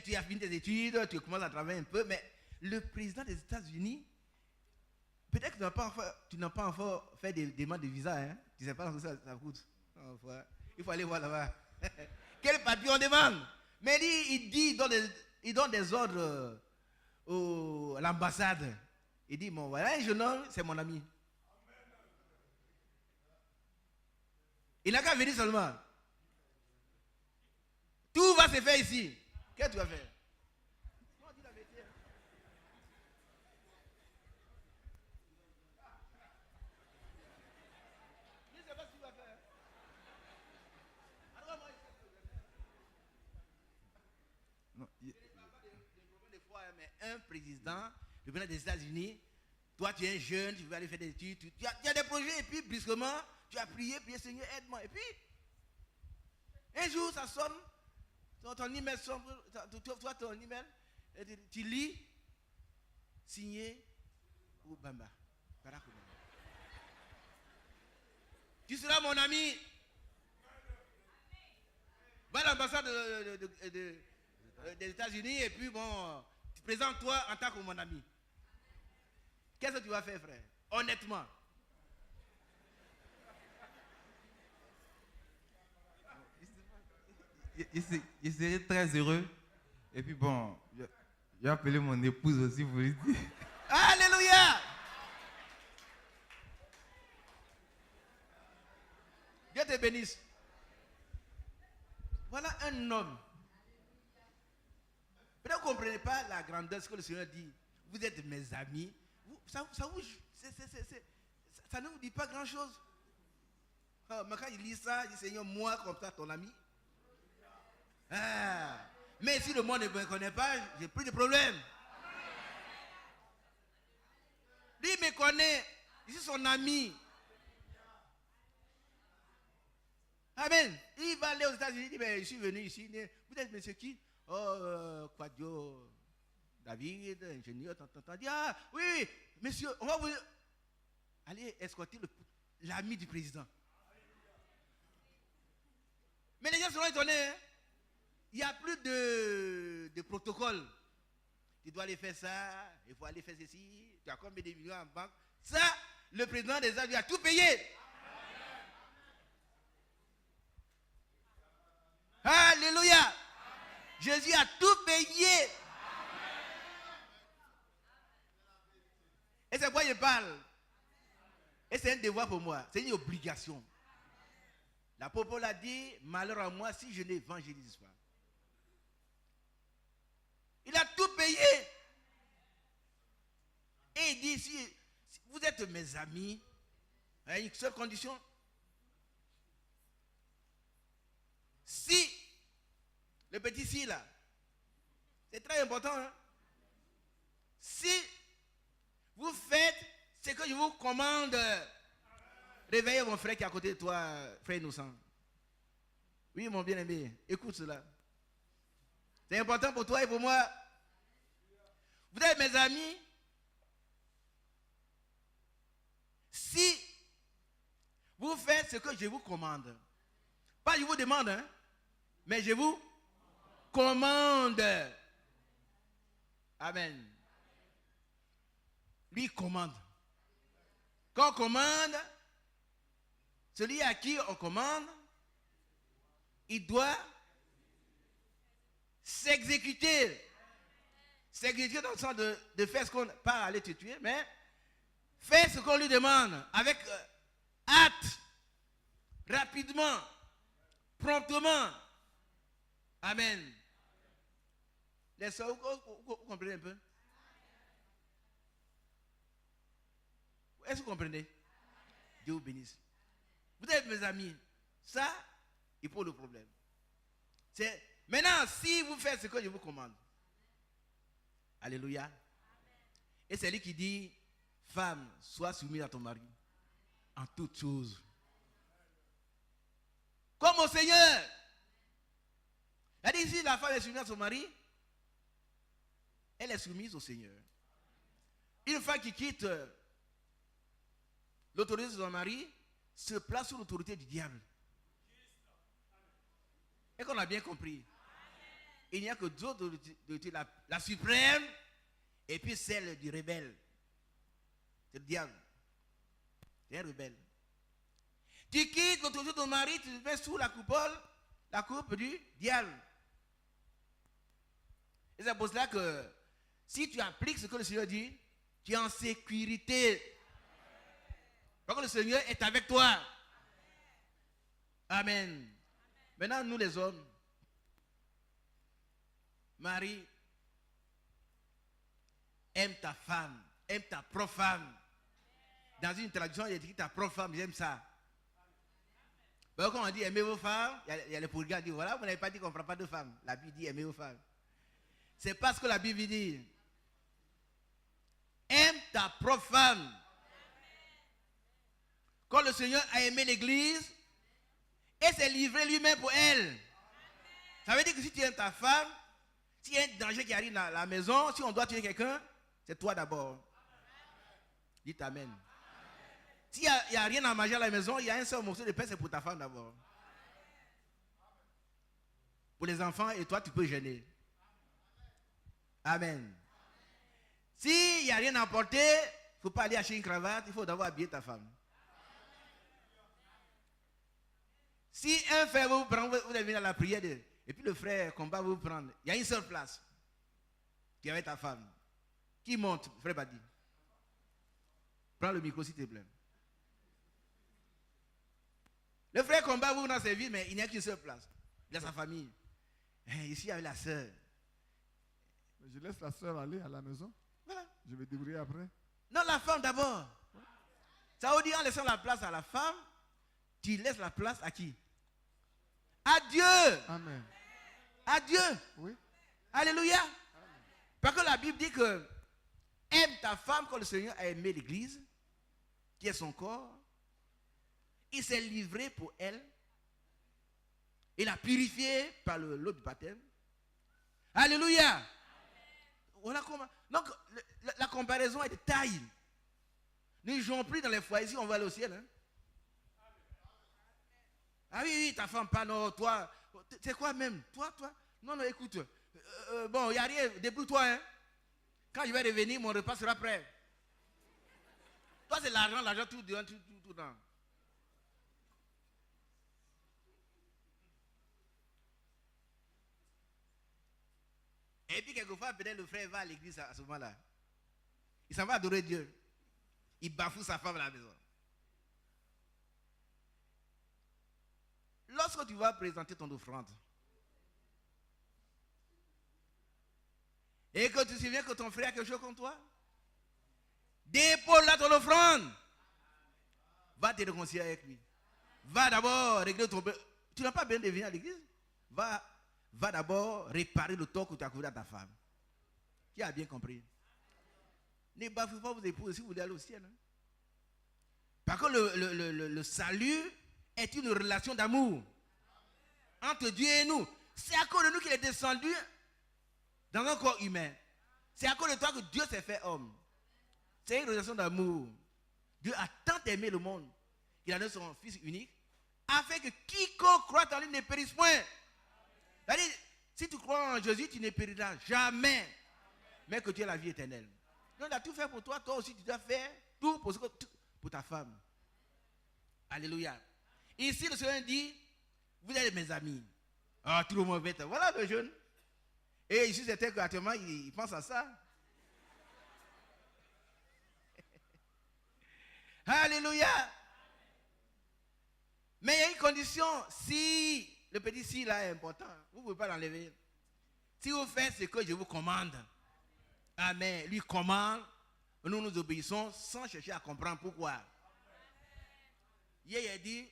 S2: Tu as fini tes études, tu commences à travailler un peu, mais le président des États-Unis, peut-être que tu n'as pas encore fait des demandes de visa. Hein? Tu ne sais pas ce que ça coûte. Il faut aller voir là-bas. Quel papier on demande? Mais il donne des ordres à l'ambassade. Il dit, bon, voilà un jeune homme, c'est mon ami. Il n'a qu'à venir seulement. Tout va se faire ici. Qu'est-ce que tu vas faire? Non, dis la vérité. Je ne sais pas ce que tu vas faire. Alors, moi, non, il des fois, mais un président, le président des États-Unis, toi tu es un jeune, tu veux aller faire des études, tu as des projets, et puis brusquement, tu as prié, puis Seigneur, aide-moi. Et puis, un jour, ça sonne, ton email sonne, toi, ton email, tu lis, signé, Obama. Barack Obama. Tu seras mon ami. Va à l'ambassade des États-Unis, et puis bon, tu présentes-toi en tant que mon ami. Qu'est-ce que tu vas faire, frère? Honnêtement.
S5: Je serais très heureux. Et puis bon, j'ai appelé mon épouse aussi pour lui dire.
S2: Alléluia! Dieu te bénisse. Voilà un homme. Peut-être que vous ne comprenez pas la grandeur de ce que le Seigneur dit. Vous êtes mes amis. Ça ne vous dit pas grand-chose. Mais quand il lit ça, il dit, Seigneur, moi comme ça, ton ami. Ah. Mais si le monde ne me connaît pas, j'ai plus de problème. Lui, il me connaît. Je suis son ami. Amen. Il va aller aux États-Unis. Il dit, mais je suis venu ici. Vous êtes monsieur qui? Oh, Quadio, David, ingénieur, Il dit, ah, oui, monsieur, on va vous aller escorter l'ami du président. Mais les gens seront étonnés. Hein? Il n'y a plus de protocole. Tu dois aller faire ça, il faut aller faire ceci, tu as combien de millions en banque. Ça, le président des États-Unis a tout payé. Alléluia. Amen. Jésus a tout payé. Amen. Et c'est pourquoi je parle. Et c'est un devoir pour moi. C'est une obligation. L'apôtre a dit, malheur à moi si je n'évangélise pas. Il a tout payé. Et il dit, Si vous êtes mes amis, à une seule condition. Si, le petit si là, c'est très important. Hein? Si vous faites ce que je vous commande, réveillez mon frère qui est à côté de toi, frère innocent. Oui, mon bien-aimé, écoute cela. C'est important pour toi et pour moi. Vous êtes mes amis. Si vous faites ce que je vous commande, pas je vous demande, hein, mais je vous commande. Amen. Lui commande. Quand on commande, celui à qui on commande, il doit s'exécuter. S'exécuter dans le sens de faire ce qu'on pas aller te tuer, mais faire ce qu'on lui demande avec hâte, rapidement, promptement. Amen. Les soeurs, vous comprenez un peu? Est-ce que vous comprenez? Dieu vous bénisse. Vous êtes mes amis. Ça, il pose le problème. Maintenant, si vous faites ce que je vous commande, alléluia. Et c'est lui qui dit, femme, sois soumise à ton mari en toutes choses. Comme au Seigneur. Elle dit, si la femme est soumise à son mari, elle est soumise au Seigneur. Une femme qui quitte l'autorité de son mari se place sous l'autorité du diable. Et qu'on a bien compris. Il n'y a que deux autorités, la suprême et puis celle du rebelle. C'est le diable. C'est un rebelle. Tu quittes l'autorité de ton mari, tu te mets sous la coupe du diable. Et c'est pour cela que si tu appliques ce que le Seigneur dit, tu es en sécurité. Parce que le Seigneur est avec toi. Amen. Maintenant, nous les hommes, Marie, aime ta femme, aime ta propre femme. Dans une traduction, il y a écrit ta propre femme, j'aime ça. Ben, quand on dit aimez vos femmes, il y a les pourgars qui disent voilà, vous n'avez pas dit qu'on ne prend pas de femmes. La Bible dit aimez vos femmes. C'est parce que la Bible dit aime ta propre femme. Quand le Seigneur a aimé l'église, et s'est livré lui-même pour elle. Ça veut dire que si tu aimes ta femme, s'il y a un danger qui arrive dans la maison, si on doit tuer quelqu'un, c'est toi d'abord. Dites amen. S'il n'y a rien à manger à la maison, il y a un seul morceau de pain, c'est pour ta femme d'abord. Pour les enfants, et toi, tu peux gêner. Amen. S'il n'y a rien à apporter, il ne faut pas aller acheter une cravate, il faut d'abord habiller ta femme. Si un frère vous prend, vous allez venir à la prière, et puis le frère combat vous prendre, il y a une seule place qui est avec ta femme. Qui monte, frère Badi? Prends le micro s'il te plaît. Le frère combat vous dans service, mais il n'y a qu'une seule place. Il a sa famille. Ici, avec la sœur.
S4: Je laisse la sœur aller à la maison.
S2: Voilà.
S4: Je vais débrouiller après.
S2: Non, la femme d'abord. Ça veut dire en laissant la place à la femme, tu laisses la place à qui? À Dieu.
S4: Amen.
S2: À Dieu.
S4: Oui.
S2: Alléluia. Amen. Parce que la Bible dit que aime ta femme comme le Seigneur a aimé l'église, qui est son corps. Il s'est livré pour elle. Il l'a purifié par l'eau du baptême. Alléluia. Amen. Voilà comment. Donc, la comparaison est de taille. Ne jouons plus dans les foyers, ici on va aller au ciel. Hein? Ah oui, ta femme, pas non, toi. C'est quoi même? Toi? Non, écoute. Bon, il n'y a rien, débrouille-toi. Hein? Quand je vais revenir, mon repas sera prêt. Toi, c'est l'argent tout dedans. Et puis, quelquefois, peut-être le frère va à l'église à ce moment-là. Il s'en va adorer Dieu. Il bafoue sa femme à la maison. Lorsque tu vas présenter ton offrande, et que tu te souviens que ton frère a quelque chose contre toi, Dépose là ton offrande. Va te réconcilier avec lui. Va d'abord régler ton problème. Tu n'as pas besoin de venir à l'église. Va d'abord réparer le tort que tu as causé à ta femme. Qui a bien compris? Ne bafouez pas vos épouses si vous voulez aller au ciel. Hein? Par contre, le salut est une relation d'amour entre Dieu et nous. C'est à cause de nous qu'il est descendu dans un corps humain. C'est à cause de toi que Dieu s'est fait homme. C'est une relation d'amour. Dieu a tant aimé le monde qu'il a donné son Fils unique afin que quiconque croit en lui ne périsse point. C'est-à-dire, si tu crois en Jésus, tu ne périras jamais, mais que tu aies la vie éternelle. Donc, il a tout fait pour toi. Toi aussi, tu dois faire tout pour ta femme. Alléluia. Ici, le Seigneur dit, vous êtes mes amis. Ah, tout le monde va être. Voilà le jeune. Et ici, c'était qu'actuellement, il pense à ça. Alléluia. Mais il y a une condition. Si le petit si là est important, vous ne pouvez pas l'enlever. Si vous faites ce que je vous commande, amen, lui commande, nous obéissons sans chercher à comprendre pourquoi. Hier, il a dit,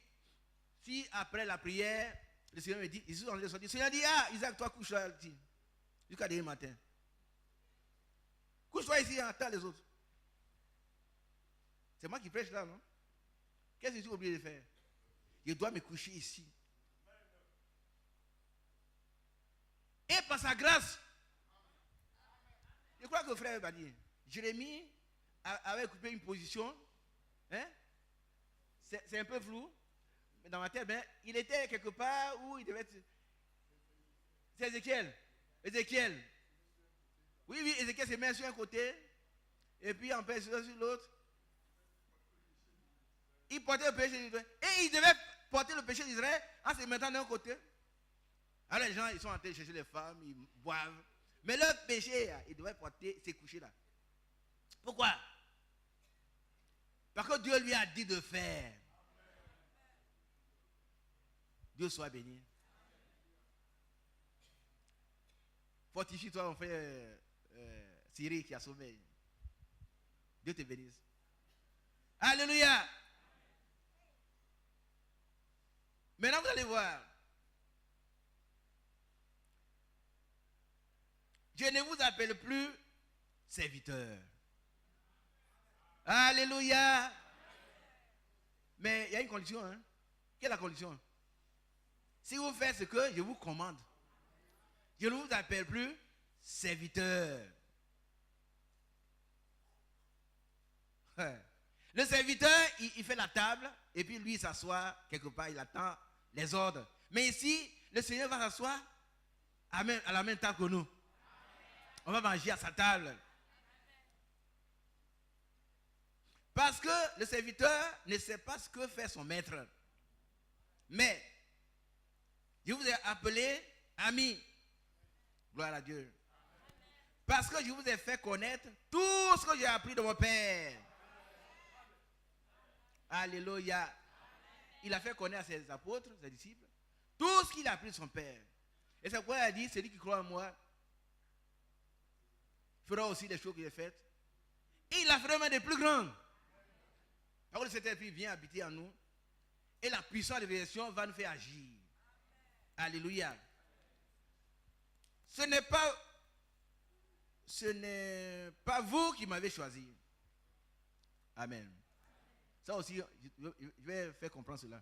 S2: si après la prière, le Seigneur me dit, le Seigneur dit, ah, Isaac, toi couche-toi jusqu'à demain matin. Couche-toi ici, attends les autres. C'est moi qui prêche là, non? Qu'est-ce que je suis obligé de faire? Je dois me coucher ici. Et par sa grâce, je crois que le frère va dire, Jérémie avait occupé une position, hein? C'est un peu flou, mais dans ma tête, ben, il était quelque part où il devait être. C'est Ézéchiel. Ézéchiel. Oui, Ézéchiel se met sur un côté, et puis en paix sur l'autre. Il portait le péché d'Israël. Et il devait porter le péché d'Israël en se mettant d'un côté. Alors les gens, ils sont en train de chercher les femmes, ils boivent. Mais leur péché, ils devaient porter ces couchers-là. Pourquoi? Parce que Dieu lui a dit de faire. Dieu soit béni. Fortifie-toi, mon frère Cyril qui a sauvé. Dieu te bénisse. Alléluia. Maintenant, vous allez voir. Je ne vous appelle plus serviteur. Alléluia. Mais il y a une condition. Hein? Quelle est la condition? Si vous faites ce que je vous commande, je ne vous appelle plus serviteur. Le serviteur, il fait la table et puis lui, il s'assoit quelque part, il attend les ordres. Mais ici, le Seigneur va s'asseoir à la même table que nous. On va manger à sa table. Parce que le serviteur ne sait pas ce que fait son maître. Mais, je vous ai appelé ami. Gloire à Dieu. Parce que je vous ai fait connaître tout ce que j'ai appris de mon Père. Alléluia. Il a fait connaître à ses apôtres, ses disciples, tout ce qu'il a appris de son Père. Et c'est pourquoi il a dit, celui qui croit en moi fera aussi des choses que j'ai faites. Et il a fait même des plus grandes. Parce que le Saint-Esprit vient habiter en nous. Et la puissance de révélation va nous faire agir. Alléluia. Ce n'est pas vous qui m'avez choisi. Amen. Ça aussi, je vais faire comprendre cela.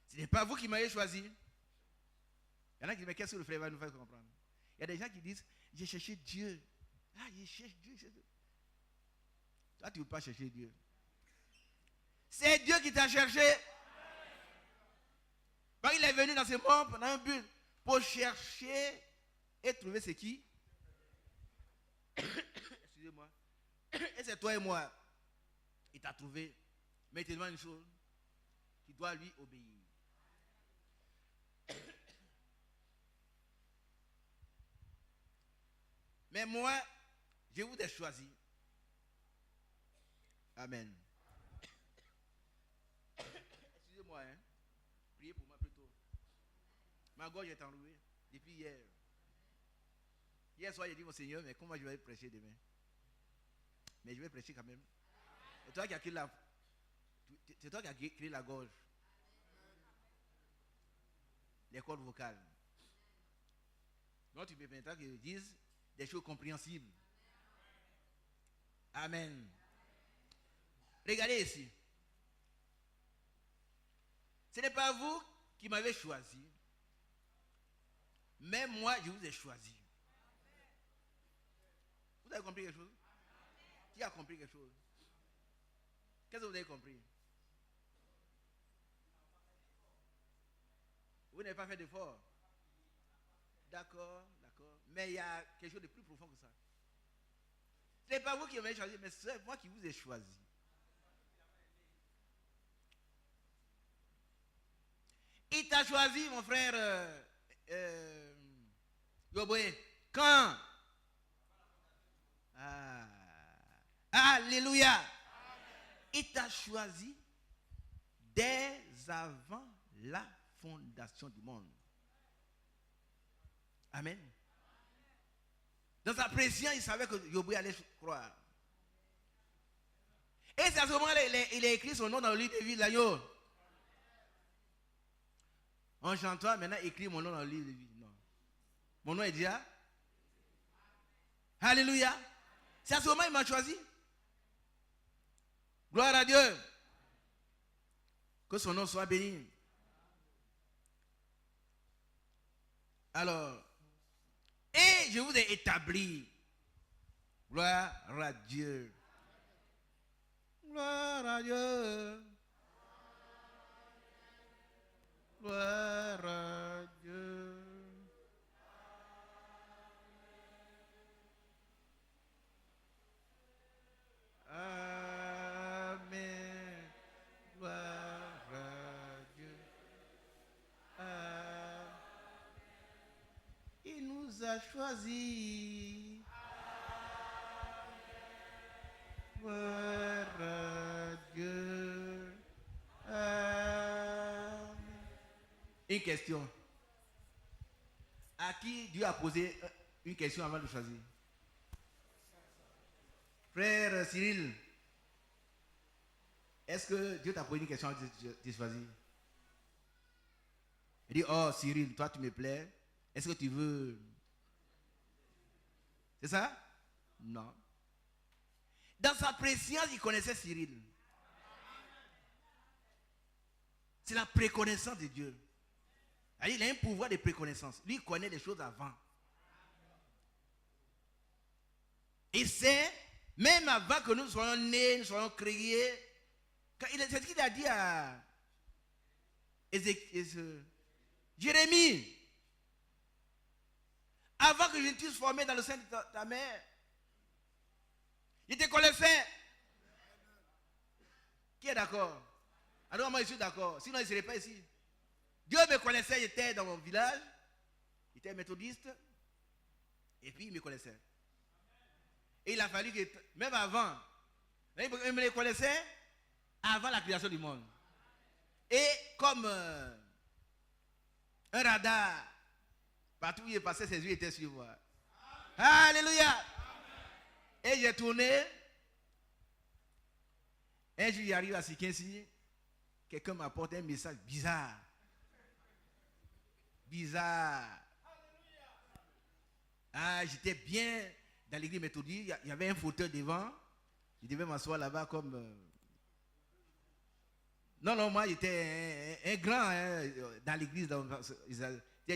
S2: Ce n'est pas vous qui m'avez choisi. Il y en a qui disent, mais qu'est-ce que le frère va nous faire comprendre? Il y a des gens qui disent, j'ai cherché Dieu. Ah, il cherche Dieu. Toi, tu ne veux pas chercher Dieu. C'est Dieu qui t'a cherché. Il est venu dans ce monde pendant un but pour chercher et trouver ce qui. Excusez-moi. Et c'est toi et moi. Il t'a trouvé. Mais il te demande une chose. Tu dois lui obéir. Mais moi, je vous ai choisi. Amen. Excusez-moi, hein. Priez pour moi plutôt. Ma gorge est enrouée depuis hier. Hier soir, j'ai dit, mon Seigneur, mais comment je vais prêcher demain? Mais je vais prêcher quand même. C'est toi qui as créé c'est toi qui as créé la gorge. Les cordes vocales. Donc tu me permettras que je dise des choses compréhensibles. Amen. Regardez ici. Ce n'est pas vous qui m'avez choisi, mais moi je vous ai choisi. Vous avez compris quelque chose? Qui a compris quelque chose? Qu'est-ce que vous avez compris? Vous n'avez pas fait d'effort. D'accord. Mais il y a quelque chose de plus profond que ça. Ce n'est pas vous qui m'avez choisi, mais c'est moi qui vous ai choisi. Il t'a choisi, mon frère Yoboé. Quand? Alléluia. Il t'a choisi dès avant la fondation du monde. Amen. Dans sa pression, il savait que Yoboé allait croire. Et c'est à ce moment-là il a écrit son nom dans le livre de vie de l'agneau. En chantant, maintenant, écrit mon nom dans le livre de vie. Non. Mon nom est déjà. Alléluia. C'est à ce moment qu'il m'a choisi. Gloire à Dieu. Que son nom soit béni. Alors, et je vous ai établi. Gloire à Dieu. Gloire à Dieu. Gloire à Dieu. Amen. Gloire à Dieu. Il nous a choisis. Gloire à Dieu. Une question. À qui Dieu a posé une question avant de choisir? Frère Cyril, est-ce que Dieu t'a posé une question avant de choisir? Il dit, oh Cyril, toi tu me plais. Est-ce que tu veux? C'est ça? Non. Dans sa préscience, il connaissait Cyril. C'est la préconnaissance de Dieu. Il a un pouvoir de préconnaissance. Lui, il connaît les choses avant. Il sait, même avant que nous soyons nés, nous soyons créés, c'est ce qu'il a dit à Jérémie. Avant que je ne t'eusse formé dans le sein de ta mère, il te connaissait. Qui est d'accord? Alors moi je suis d'accord. Sinon il ne serait pas ici. Dieu me connaissait, j'étais dans mon village. Il était méthodiste. Et puis il me connaissait. Et il a fallu que, même avant, il me connaissait avant la création du monde. Et comme un radar, partout où il passait, ses yeux étaient sur moi. Alléluia. Et j'ai tourné. Un jour, il arrive à Sikinsi. Quelqu'un m'apporte un message bizarre. J'étais bien dans l'église méthodiste. Il y avait un fauteuil devant. Je devais m'asseoir là-bas comme... Non, moi j'étais un grand dans l'église. Il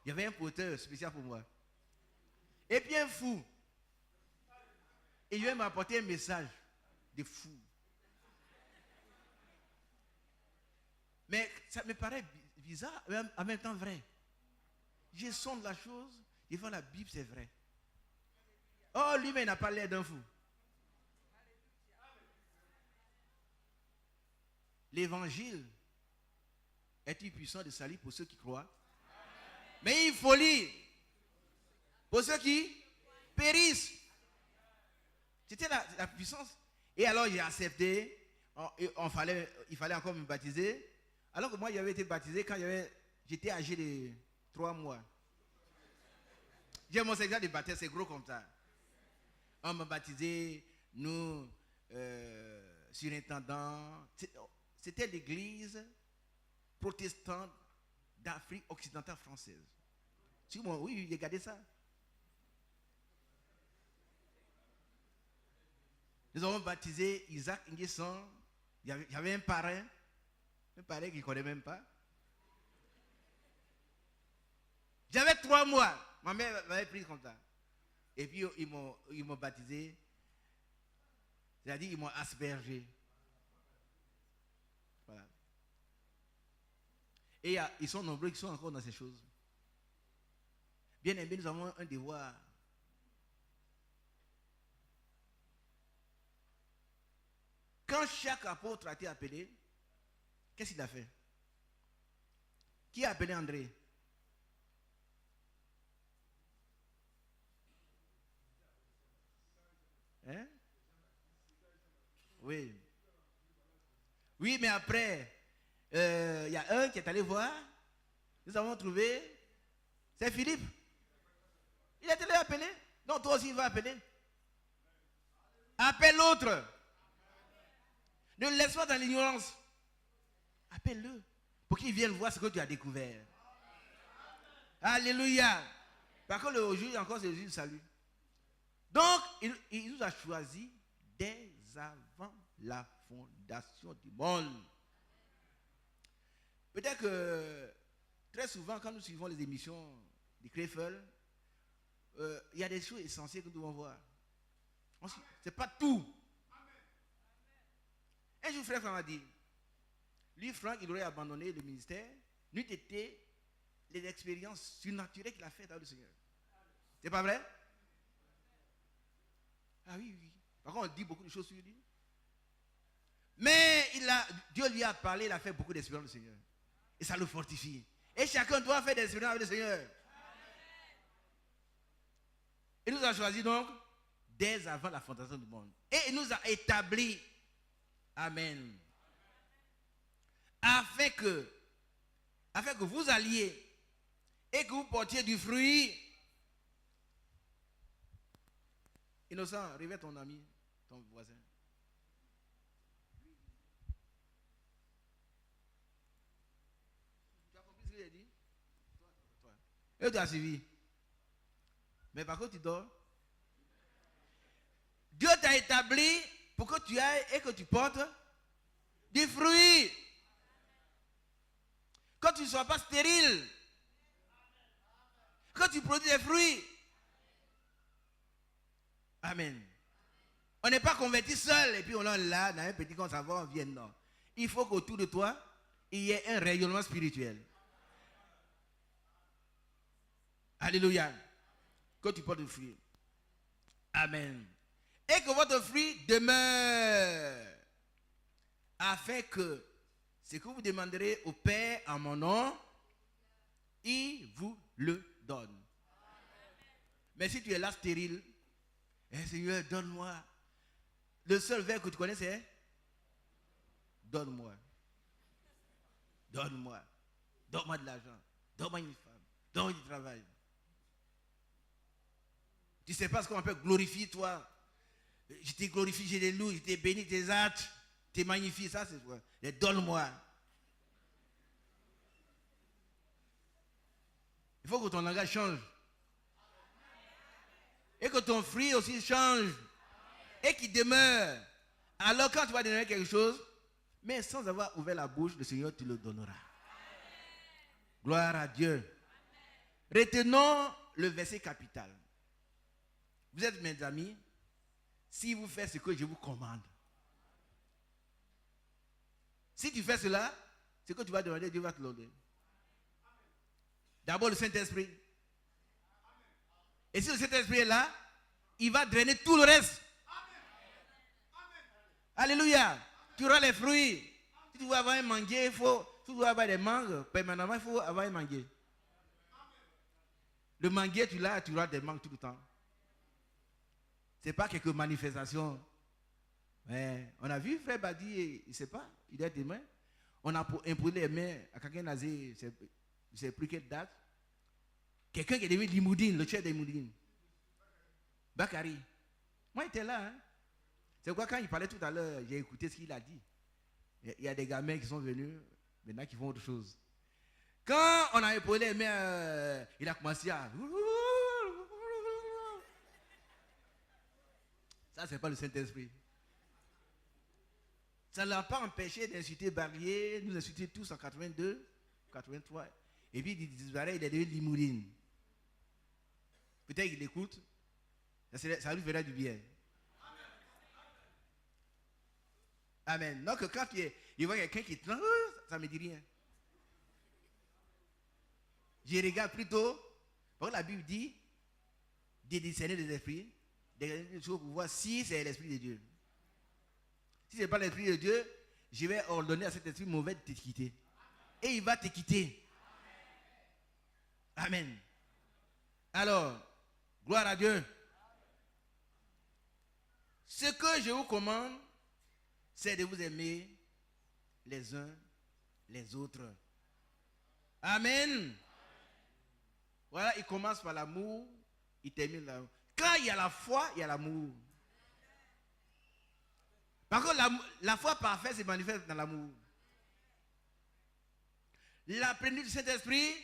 S2: y avait un fauteuil spécial pour moi. Et puis un fou. Et il vient m'apporter un message de fou. Mais ça me paraît bizarre, mais en même temps vrai. Je sonde la chose, devant la Bible, c'est vrai. Oh, lui-même, il n'a pas l'air d'un fou. L'évangile est une puissance de salut pour ceux qui croient. Mais une folie pour ceux qui périssent. C'était la puissance. Et alors, j'ai accepté. Il fallait encore me baptiser. Alors que moi, j'avais été baptisé quand j'étais âgé de 3 mois. J'ai mon certificat de baptême, c'est gros comme ça. On m'a baptisé nous, surintendants. C'était l'église protestante d'Afrique occidentale française. Oui, regardez ça. Nous avons baptisé Isaac Nguesson. Il y avait un parrain qu'il ne connaît même pas. J'avais 3 mois. Ma mère m'avait pris comme ça. Et puis ils m'ont baptisé. C'est-à-dire ils m'ont aspergé. Voilà. Et ils sont nombreux qui sont encore dans ces choses. Bien aimé, nous avons un devoir. Quand chaque apôtre a été appelé, qu'est-ce qu'il a fait? Qui a appelé André? Hein? Oui. Oui, mais après, il y a un qui est allé voir. Nous avons trouvé, c'est Philippe. Il a été appelé. Non, toi aussi, il va appeler. Appelle l'autre. Ne le laisse pas dans l'ignorance. Appelle-le pour qu'il vienne voir ce que tu as découvert. Alléluia. Par contre, aujourd'hui encore, c'est le jour du salut. Donc, il nous a choisis dès avant la fondation du monde. Peut-être que très souvent, quand nous suivons les émissions de Krefel, il y a des choses essentielles que nous devons voir. Ce n'est pas tout. Un jour, frère m'a dit, lui, Franck, il aurait abandonné le ministère, n'eût été les expériences surnaturelles qu'il a faites avec le Seigneur. C'est pas vrai? Ah oui. Par contre, on dit beaucoup de choses sur lui. Mais Dieu lui a parlé, il a fait beaucoup d'expériences avec le Seigneur. Et ça le fortifie. Et chacun doit faire des expériences avec le Seigneur. Il nous a choisi donc dès avant la fondation du monde. Et il nous a établi. Amen. Afin que vous alliez et que vous portiez du fruit. Innocent, réveille ton ami, ton voisin. Tu as compris ce que j'ai dit? Toi. Et tu as suivi. Mais par contre, tu dors. Dieu t'a établi pour que tu ailles et que tu portes du fruit. Que tu ne sois pas stérile. Que tu produis des fruits. Amen. On n'est pas converti seul et puis on est là, dans un petit compte, ça va, on vient. Non. Il faut qu'autour de toi, il y ait un rayonnement spirituel. Alléluia. Que tu portes du fruit. Amen. Et que votre fruit demeure. Afin que ce que vous demanderez au Père en mon nom, il vous le donne. Mais si tu es là stérile, Seigneur, donne-moi. Le seul verbe que tu connais, c'est donne-moi. Donne-moi. Donne-moi de l'argent. Donne-moi une femme. Donne-moi du travail. Tu ne sais pas ce qu'on appelle glorifier toi. Je t'ai glorifié, je t'ai loué, je t'ai béni, tes actes, t'es magnifié. Ça, c'est quoi? Donne-moi. Il faut que ton langage change. Et que ton fruit aussi change. Et qu'il demeure. Alors quand tu vas donner quelque chose, mais sans avoir ouvert la bouche, le Seigneur te le donnera. Gloire à Dieu. Retenons le verset capital. Vous êtes mes amis, si vous faites ce que je vous commande. Si tu fais cela, ce que tu vas demander, Dieu va te le donner. D'abord le Saint-Esprit. Et si le Saint-Esprit est là, il va drainer tout le reste. Alléluia. Tu auras les fruits. Si tu veux avoir un manguier, si tu veux avoir des mangues, permanemment, il faut avoir un manguier. Le manguier, tu l'as, tu auras des mangues tout le temps. Ce n'est pas quelques manifestations. Mais on a vu frère Badi, il ne sait pas, il est témoin. On a imposé les mains à quelqu'un nazé, je ne sais plus quelle date. Quelqu'un qui est devenu Limoudine, le chef de Limoudine. Bakari. Moi, j'étais là. Hein? C'est quoi, quand il parlait tout à l'heure, j'ai écouté ce qu'il a dit. Il y a des gamins qui sont venus, maintenant qui font autre chose. Quand on a épaulé les mains, il a commencé à... Ça, c'est pas le Saint-Esprit. Ça ne l'a pas empêché d'insulter Barrier, nous insulter tous en 82, 83. Et puis il disparaît, il est devenu Limourine. Peut-être qu'il écoute, ça lui fera du bien. Amen. Donc quand il voit quelqu'un qui tremble, ça ne me dit rien. Je regarde plutôt, parce que la Bible dit, de discerner des esprits, des choses pour voir si c'est l'Esprit de Dieu. Si ce n'est pas l'Esprit de Dieu, je vais ordonner à cet esprit mauvais de te quitter. Et il va te quitter. Amen. Alors, gloire à Dieu. Ce que je vous commande, c'est de vous aimer les uns les autres. Amen. Voilà, il commence par l'amour, il termine l'amour. Quand il y a la foi, il y a l'amour. Par contre, la foi parfaite se manifeste dans l'amour. La plénitude du Saint-Esprit,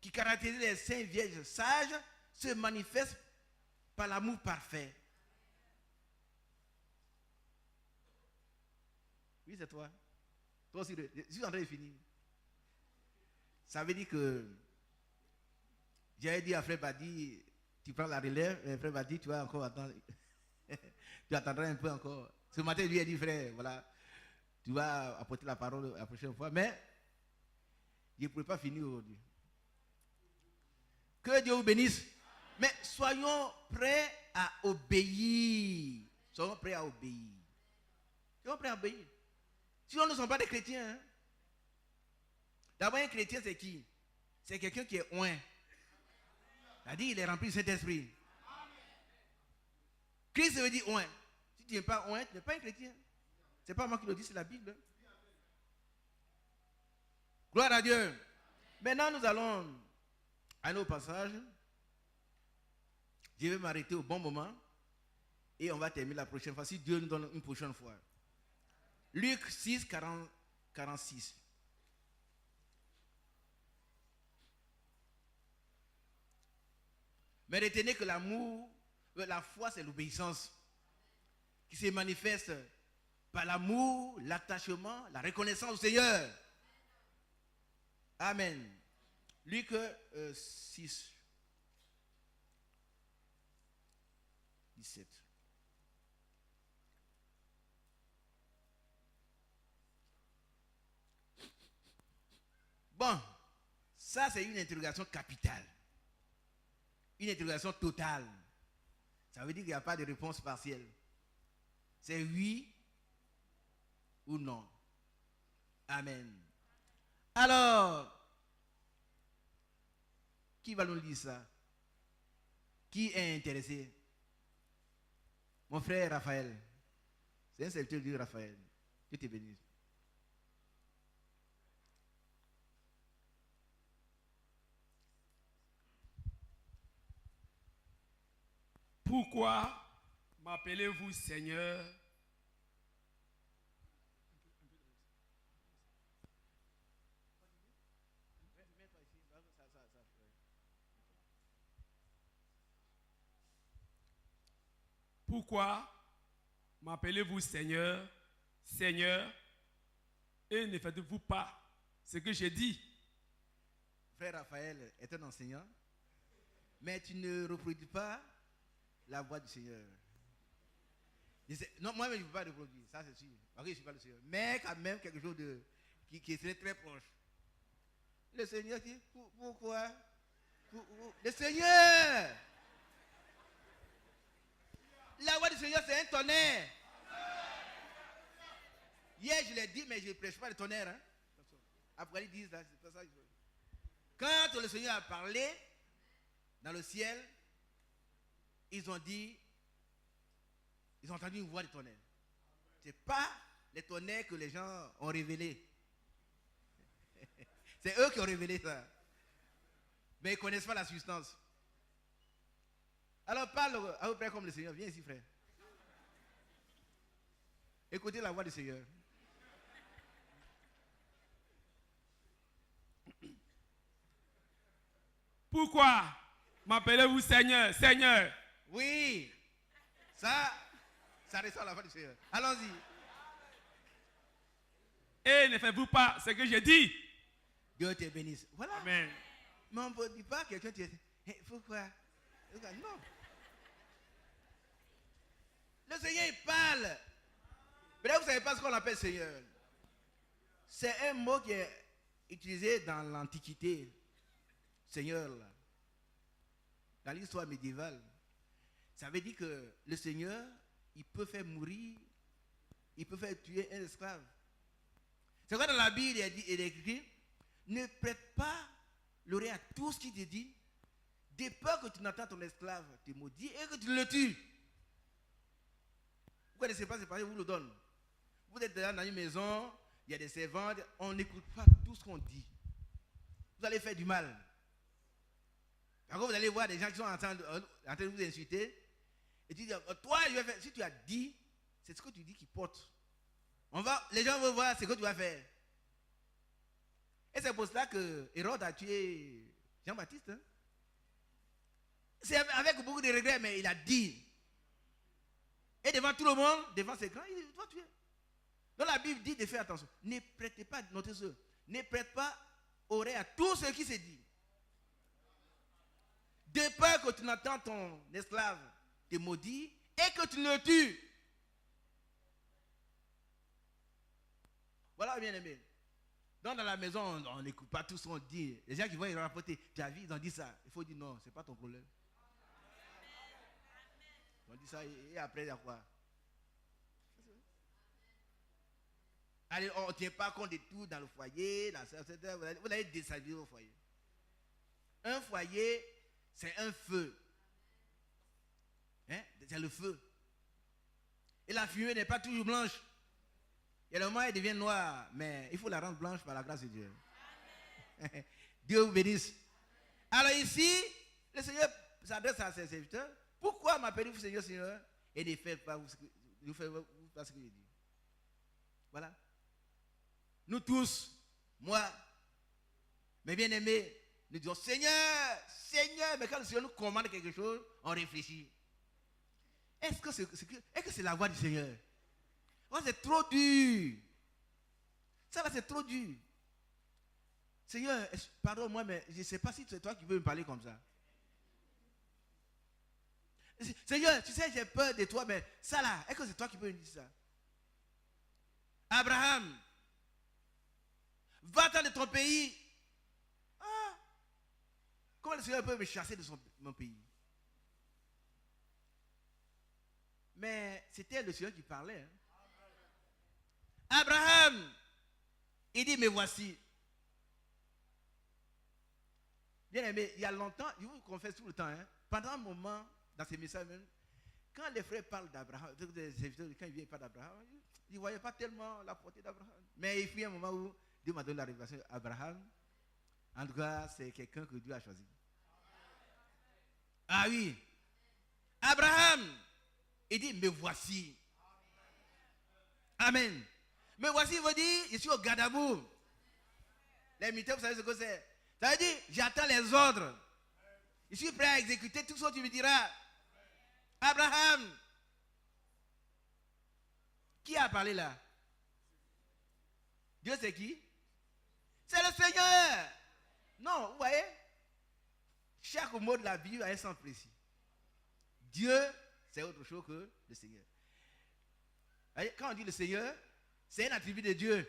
S2: qui caractérise les saints vierges sages, se manifeste par l'amour parfait. Oui, c'est toi. Toi aussi, je suis en train de finir. Ça veut dire que j'avais dit à Frère Badi, tu prends la relève, et Frère Badi, tu vas encore attendre. Tu attendras un peu encore. Ce matin, lui a dit, frère, voilà, tu vas apporter la parole la prochaine fois, mais je ne pourrai pas finir aujourd'hui. Que Dieu vous bénisse. Mais soyons prêts à obéir. Soyons prêts à obéir. Soyons prêts à obéir. Si on ne sommes pas des chrétiens, hein? D'abord, un chrétien, c'est qui? C'est quelqu'un qui est oint. C'est-à-dire, il est rempli du Saint-Esprit. Christ veut dire oint. Si tu n'es pas oint, tu n'es pas un chrétien. Ce n'est pas moi qui le dis, c'est la Bible. Gloire à Dieu. Maintenant, nous allons aller au passage. Je vais m'arrêter au bon moment. Et on va terminer la prochaine fois. Si Dieu nous donne une prochaine fois. Luc 6, 46. Mais retenez que l'amour, la foi, c'est l'obéissance qui se manifeste par l'amour, l'attachement, la reconnaissance au Seigneur. Amen. Luc 6, 17. Bon, ça c'est une interrogation capitale. Une interrogation totale. Ça veut dire qu'il n'y a pas de réponse partielle. C'est oui ou non. Amen. Alors, qui va nous dire ça? Qui est intéressé? Mon frère Raphaël. C'est un serviteur de Dieu, Raphaël. Dieu te bénisse.
S6: Pourquoi m'appelez-vous Seigneur? Pourquoi m'appelez-vous Seigneur, Seigneur, et ne faites-vous pas ce que j'ai dit?
S2: Frère Raphaël est un enseignant, mais tu ne reproduis pas la voix du Seigneur. Non, moi-même, je ne peux pas reproduire, ça c'est sûr, parce que je ne suis pas le Seigneur. Mais quand même, quelque chose qui serait très proche. Le Seigneur dit, pourquoi? Le Seigneur! La voix du Seigneur, c'est un tonnerre. Hier, je l'ai dit, mais je ne prêche pas le tonnerre. Hein? Après, ils disent, c'est pas ça. Quand le Seigneur a parlé dans le ciel, ils ont dit, ils ont entendu une voix de tonnerre. Ce n'est pas les tonnerres que les gens ont révélés. C'est eux qui ont révélé ça. Mais ils ne connaissent pas la substance. Alors parle à peu près comme le Seigneur. Viens ici, frère. Écoutez la voix du Seigneur.
S6: Pourquoi m'appelez-vous Seigneur, Seigneur?
S2: Oui. Ça ressort la voix du Seigneur. Allons-y.
S6: Et ne faites-vous pas ce que j'ai dit?
S2: Dieu te bénisse. Voilà.
S6: Amen.
S2: Mais on ne dit pas à quelqu'un, pourquoi? Non. Le Seigneur, il parle. Mais là, vous ne savez pas ce qu'on appelle Seigneur. C'est un mot qui est utilisé dans l'Antiquité. Seigneur, là. Dans l'histoire médiévale. Ça veut dire que le Seigneur, il peut faire mourir, il peut faire tuer un esclave. C'est quoi dans la Bible, il est écrit, ne prête pas l'oreille à tout ce qu'il te dit, de peur que tu n'entends ton esclave te maudit et que tu le tues. Vous ne connaissez pas, c'est pareil, vous le donne. Vous êtes dans une maison, il y a des servantes, on n'écoute pas tout ce qu'on dit. Vous allez faire du mal. Par contre, vous allez voir des gens qui sont en train de vous insulter. Et tu dis, toi, je vais faire. Si tu as dit, c'est ce que tu dis qui porte. Les gens vont voir ce que tu vas faire. Et c'est pour cela que Hérode a tué Jean-Baptiste. Hein? C'est avec beaucoup de regrets, mais il a dit. Et devant tout le monde, devant ses grands, il doit tuer. Donc la Bible dit de faire attention. Ne prêtez pas, notez ce, ne prête pas oreille à tout ce qui se dit. De peur que tu n'entends ton esclave te maudit et que tu le tues. Voilà, bien aimé. Donc dans la maison, on n'écoute pas tout ce qu'on dit. Les gens qui vont y rapporter, tu as vu, ils ont dit ça. Il faut dire non, ce n'est pas ton problème. Ils ont dit ça et après, il y a quoi? Allez, on ne tient pas compte de tout dans le foyer, vous allez déshabiller au foyer. Un foyer, c'est un feu. Hein? C'est le feu. Et la fumée n'est pas toujours blanche. Il y a le moment où elle devient noire, mais il faut la rendre blanche par la grâce de Dieu. Dieu vous bénisse. Alors ici, le Seigneur s'adresse à ses serviteurs. Pourquoi m'appelez-vous Seigneur, Seigneur, et ne faites pas ce que je dis? Voilà. Nous tous, moi, mes bien-aimés, nous disons Seigneur, Seigneur, mais quand le Seigneur nous commande quelque chose, on réfléchit. Est-ce que c'est la voix du Seigneur? Oh, c'est trop dur. Ça là, c'est trop dur. Seigneur, pardonne-moi, mais je ne sais pas si c'est toi qui veux me parler comme ça. Seigneur, tu sais, j'ai peur de toi, mais ça là, est-ce que c'est toi qui peux me dire ça? Abraham, va-t'en de ton pays. Ah, comment le Seigneur peut me chasser de mon pays? Mais c'était le Seigneur qui parlait. Hein. Abraham, il dit, me voici. Bien aimé, il y a longtemps, je vous confesse tout le temps, hein, pendant un moment, dans ces messages même, quand les frères parlent d'Abraham, quand ils viennent parler d'Abraham, ils ne voyaient pas tellement la portée d'Abraham. Mais il fut un moment où Dieu m'a donné la révélation. Abraham, en tout cas, c'est quelqu'un que Dieu a choisi. Ah oui. Abraham, il dit, me voici. Amen. Me voici, il veut dire, je suis au Gadabou. Les militaires, vous savez ce que c'est? Ça veut dire, j'attends les ordres. Je suis prêt à exécuter tout ce que tu me diras. Abraham. Qui a parlé là? Dieu c'est qui? C'est le Seigneur. Non, vous voyez? Chaque mot de la Bible a un sens précis. Dieu, c'est autre chose que le Seigneur. Quand on dit le Seigneur, c'est un attribut de Dieu.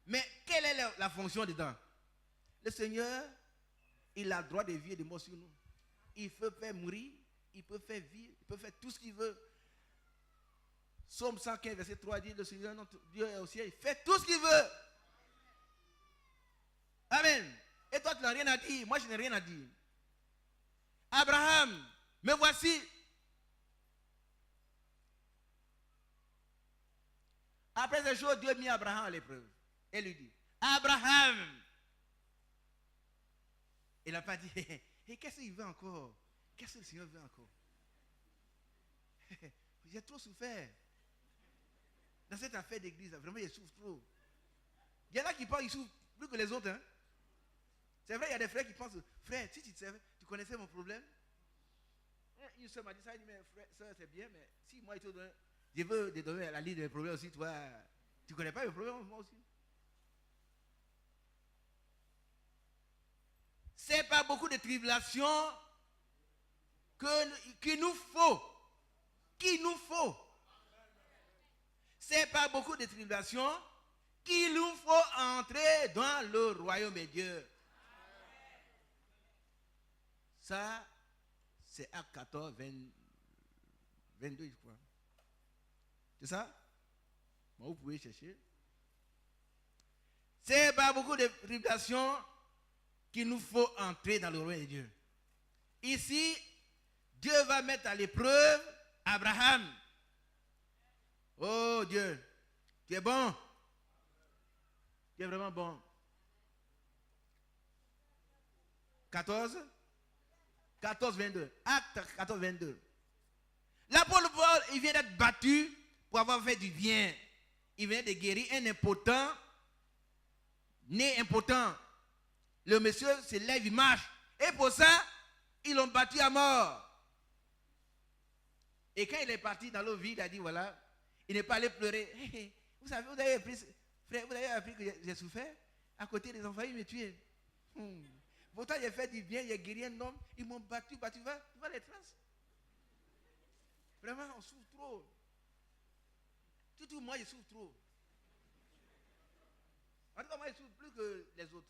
S2: Mais quelle est la fonction dedans? Le Seigneur, il a le droit de vie et de mort sur nous. Il peut faire mourir, il peut faire vivre, il peut faire tout ce qu'il veut. Psaume 115, verset 3 dit, le Seigneur, notre Dieu est au ciel, il fait tout ce qu'il veut. Amen. Et toi, tu n'as rien à dire. Moi, je n'ai rien à dire. Abraham, me voici. Après ces jours, Dieu a mis Abraham à l'épreuve. Et lui dit, Abraham. Il n'a pas dit, qu'est-ce qu'il veut encore? Qu'est-ce que le Seigneur veut encore? J'ai trop souffert. Dans cette affaire d'église, vraiment, ils souffrent trop. Il y en a qui pensent qu'ils souffrent plus que les autres. Hein. C'est vrai, il y a des frères qui pensent, frère, si tu connaissais mon problème. Une soeur m'a dit ça, il dit, mais frère, soeur, c'est bien, mais si moi, je veux te donner la liste de mes problèmes aussi, toi, tu ne connais pas mes problèmes, moi aussi. C'est pas beaucoup de tribulations qu'il nous faut. Qu'il nous faut. C'est pas beaucoup de tribulations qu'il nous faut entrer dans le royaume de Dieu. Ça, c'est Acte 14, 22, je crois. C'est ça? Bon, vous pouvez chercher. C'est pas beaucoup de tribulations qu'il nous faut entrer dans le royaume de Dieu. Ici, Dieu va mettre à l'épreuve Abraham. Oh Dieu, tu es bon. Tu es vraiment bon. 14, 22. Acte 14, 22. L'apôtre Paul, il vient d'être battu pour avoir fait du bien. Il vient de guérir un impotent, né impotent. Le monsieur se lève, il marche. Et pour ça, ils l'ont battu à mort. Et quand il est parti dans l'eau vide, il a dit, voilà, il n'est pas allé pleurer. Hey, hey, vous avez appris, frère, vous avez appris que j'ai souffert. À côté des enfants, ils me tuaient. Pourtant, j'ai fait du bien, j'ai guéri un homme, ils m'ont battu, tu vois les traces. Vraiment, on souffre trop. Tout moi, je souffre trop. En tout cas, moi, je souffre plus que les autres.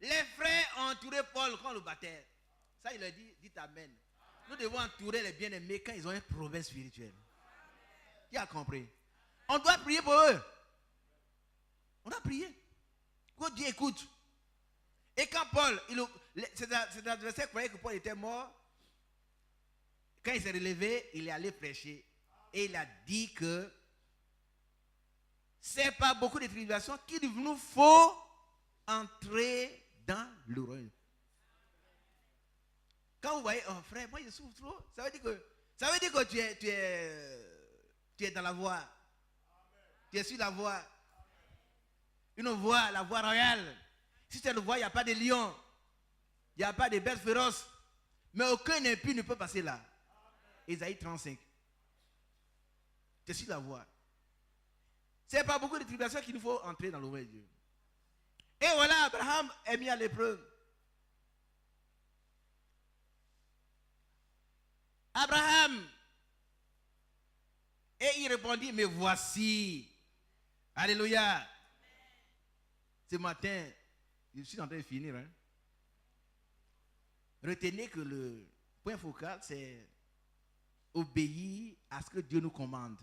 S2: Les frères ont entouré Paul quand on le battait. Ça, il leur dit, dites Amen. Nous devons entourer les bien-aimés quand ils ont un problème spirituel. Qui a compris? On doit prier pour eux. On doit prier. Que Dieu écoute. Et quand Paul, cet adversaire croyait que Paul était mort, quand il s'est relevé, il est allé prêcher. Et il a dit que c'est pas beaucoup de tribulations qu'il nous faut entrer dans le royaume. Quand vous voyez, oh frère, moi je souffre trop, ça veut dire que tu es dans la voie. Tu es sur la voie. Une voie, la voie royale. Si c'est une voie, il n'y a pas de lions. Il n'y a pas de bêtes féroces. Mais aucun impie ne peut passer là. Ésaïe 35. Tu es sur la voie. Ce n'est pas beaucoup de tribulations qu'il nous faut entrer dans le royaume de Dieu. Et voilà, Abraham est mis à l'épreuve. Abraham. Et il répondit, mais voici. Alléluia. Ce matin, je suis en train de finir. Hein. Retenez que le point focal, c'est obéir à ce que Dieu nous commande.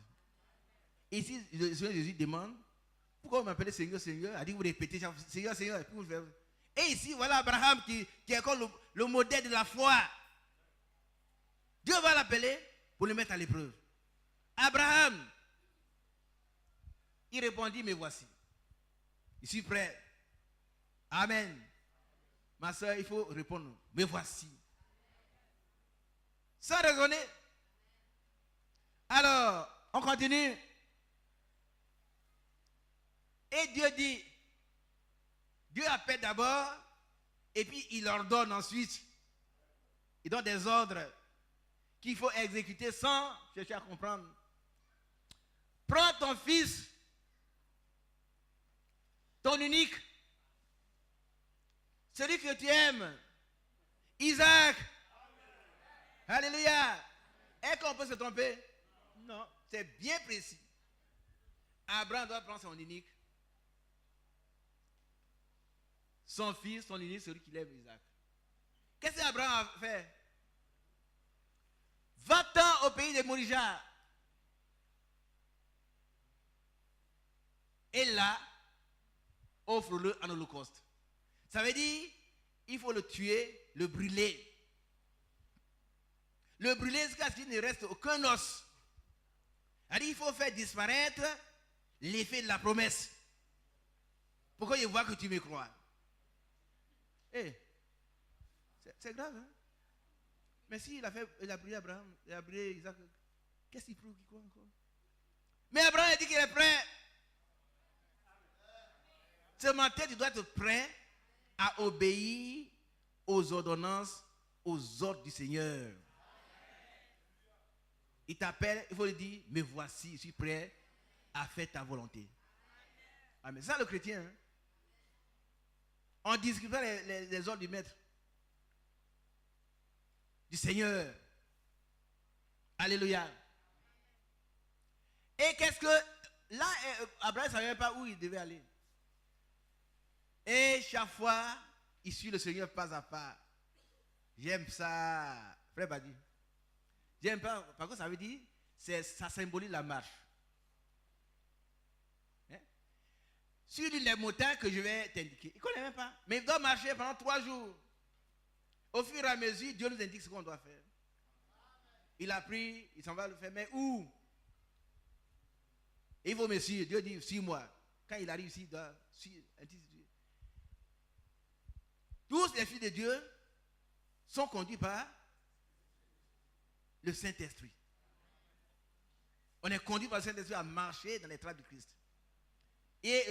S2: Ici, le Seigneur Jésus demande, pourquoi vous m'appelez Seigneur, Seigneur? Il a dit, vous répétez, Seigneur, Seigneur. Et puis vous le faites. Et ici, voilà Abraham qui est comme le modèle de la foi. Dieu va l'appeler pour le mettre à l'épreuve. Abraham, il répondit, mais voici. Je suis prêt. Amen. Ma soeur, il faut répondre, mais voici. Sans raisonner. Alors, on continue. Et Dieu dit, Dieu appelle d'abord, et puis il ordonne ensuite. Il donne des ordres qu'il faut exécuter sans chercher à comprendre. Prends ton fils, ton unique, celui que tu aimes, Isaac. Alléluia. Est-ce qu'on peut se tromper? Non, c'est bien précis. Abraham doit prendre son unique, son fils, son unique, celui qu'il aime, Isaac. Qu'est-ce qu'Abraham a fait? Va-t'en au pays de Morija. Et là, offre-le en holocauste. Ça veut dire, il faut le tuer, le brûler. Le brûler jusqu'à ce qu'il ne reste aucun os. Il faut faire disparaître l'effet de la promesse. Pourquoi il voit que tu me crois? C'est grave, hein? Mais s'il il a prié Abraham, il a prié Isaac, qu'est-ce qu'il prouve qu'il croit encore? Mais Abraham a dit qu'il est prêt. Ce matin, tu dois être prêt à obéir aux ordonnances, aux ordres du Seigneur. Il t'appelle, il faut lui dire, me voici, je suis prêt à faire ta volonté. Amen. C'est ça le chrétien. Hein? En discutant les ordres du maître, du Seigneur. Alléluia. Et qu'est-ce que... Là, Abraham ne savait pas où il devait aller. Et chaque fois, il suit le Seigneur pas à pas. J'aime ça. Frère Badi. J'aime pas. Par contre, ça veut dire, ça symbolise la marche. Hein? Sur les montagnes que je vais t'indiquer. Il ne connaît même pas. Mais il doit marcher pendant 3 jours. Au fur et à mesure, Dieu nous indique ce qu'on doit faire. Il a pris, il s'en va le faire. Mais où? Et il faut me suivre. Dieu dit, suis-moi. Quand il arrive ici, il doit suivre. Tous les fils de Dieu sont conduits par le Saint-Esprit. On est conduit par le Saint-Esprit à marcher dans les traces de Christ. Et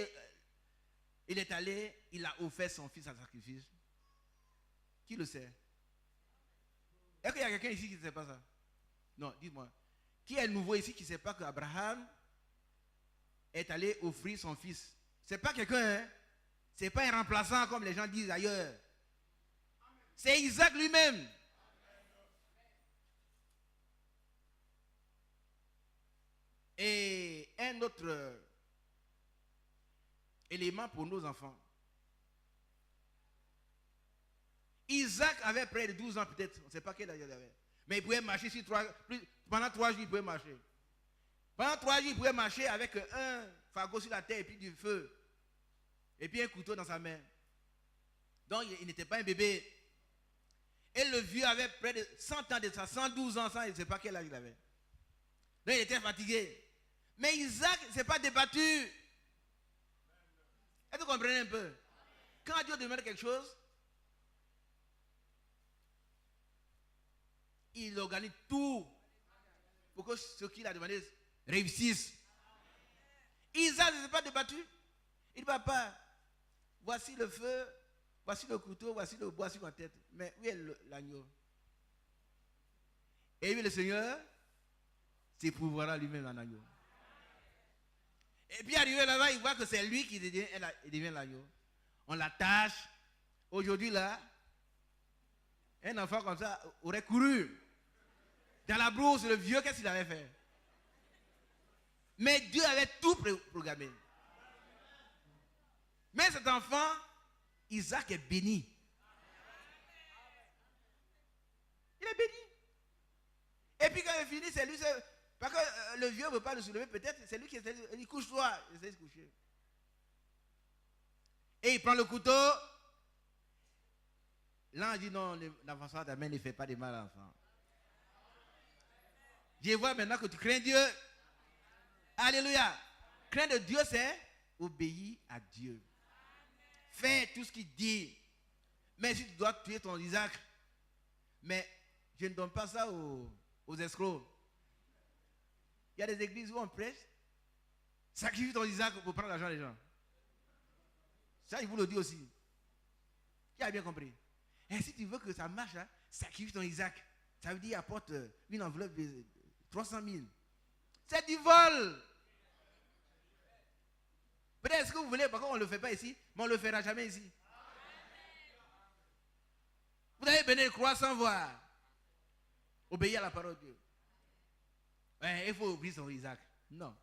S2: il est allé, il a offert son fils en sacrifice. Qui le sait? Est-ce qu'il y a quelqu'un ici qui ne sait pas ça? Non, dites-moi. Qui est nouveau ici qui ne sait pas qu'Abraham est allé offrir son fils? Ce n'est pas quelqu'un, hein? Ce n'est pas un remplaçant comme les gens disent ailleurs. C'est Isaac lui-même. Et un autre élément pour nos enfants. Isaac avait près de 12 ans peut-être. On ne sait pas quel âge il avait. Mais il pouvait marcher pendant 3 jours, il pouvait marcher. Pendant 3 jours, il pouvait marcher avec un fagot sur la tête et puis du feu. Et puis un couteau dans sa main. Donc il n'était pas un bébé. Et le vieux avait près de 100 ans de ça, 112 ans, je ne sais pas quel âge il avait. Donc il était fatigué. Mais Isaac ne s'est pas débattu. Est-ce que vous comprenez un peu? Quand Dieu demande quelque chose, il organise tout pour que ce qu'il a demandé réussisse. Isaac ne s'est pas débattu. Il dit, papa, voici le feu, voici le couteau, voici le bois sur ma tête. Mais où est l'agneau? Et lui, le Seigneur s'éprouverà lui-même en agneau. Et puis arrivé là-bas, il voit que c'est lui qui devient l'agneau. On l'attache. Aujourd'hui là, un enfant comme ça aurait couru. Dans la brousse, le vieux, qu'est-ce qu'il avait fait? Mais Dieu avait tout programmé. Mais cet enfant, Isaac est béni. Il est béni. Et puis quand il finit, c'est lui, parce que le vieux ne veut pas le soulever, peut-être, c'est lui qui essaie, il couche-toi, il essaie de se coucher. Et il prend le couteau. L'ange dit non, l'enfant de main ne fait pas de mal à l'enfant. Je vois maintenant que tu crains Dieu. Alléluia. Craindre Dieu, c'est obéir à Dieu. Fais tout ce qu'il dit. Mais si tu dois tuer ton Isaac, mais je ne donne pas ça aux escrocs. Il y a des églises où on prêche, sacrifie ton Isaac pour prendre l'argent des gens. Ça, il vous le dit aussi. Qui a bien compris? Et si tu veux que ça marche, hein, sacrifie ton Isaac. Ça veut dire apporte une enveloppe de 300 000. C'est du vol. Peut-être ce que vous voulez, pourquoi on ne le fait pas ici, mais on ne le fera jamais ici. Vous allez venir croire sans voir. Obéir à la parole de Dieu. Ouais, il faut oublier son Isaac. Non.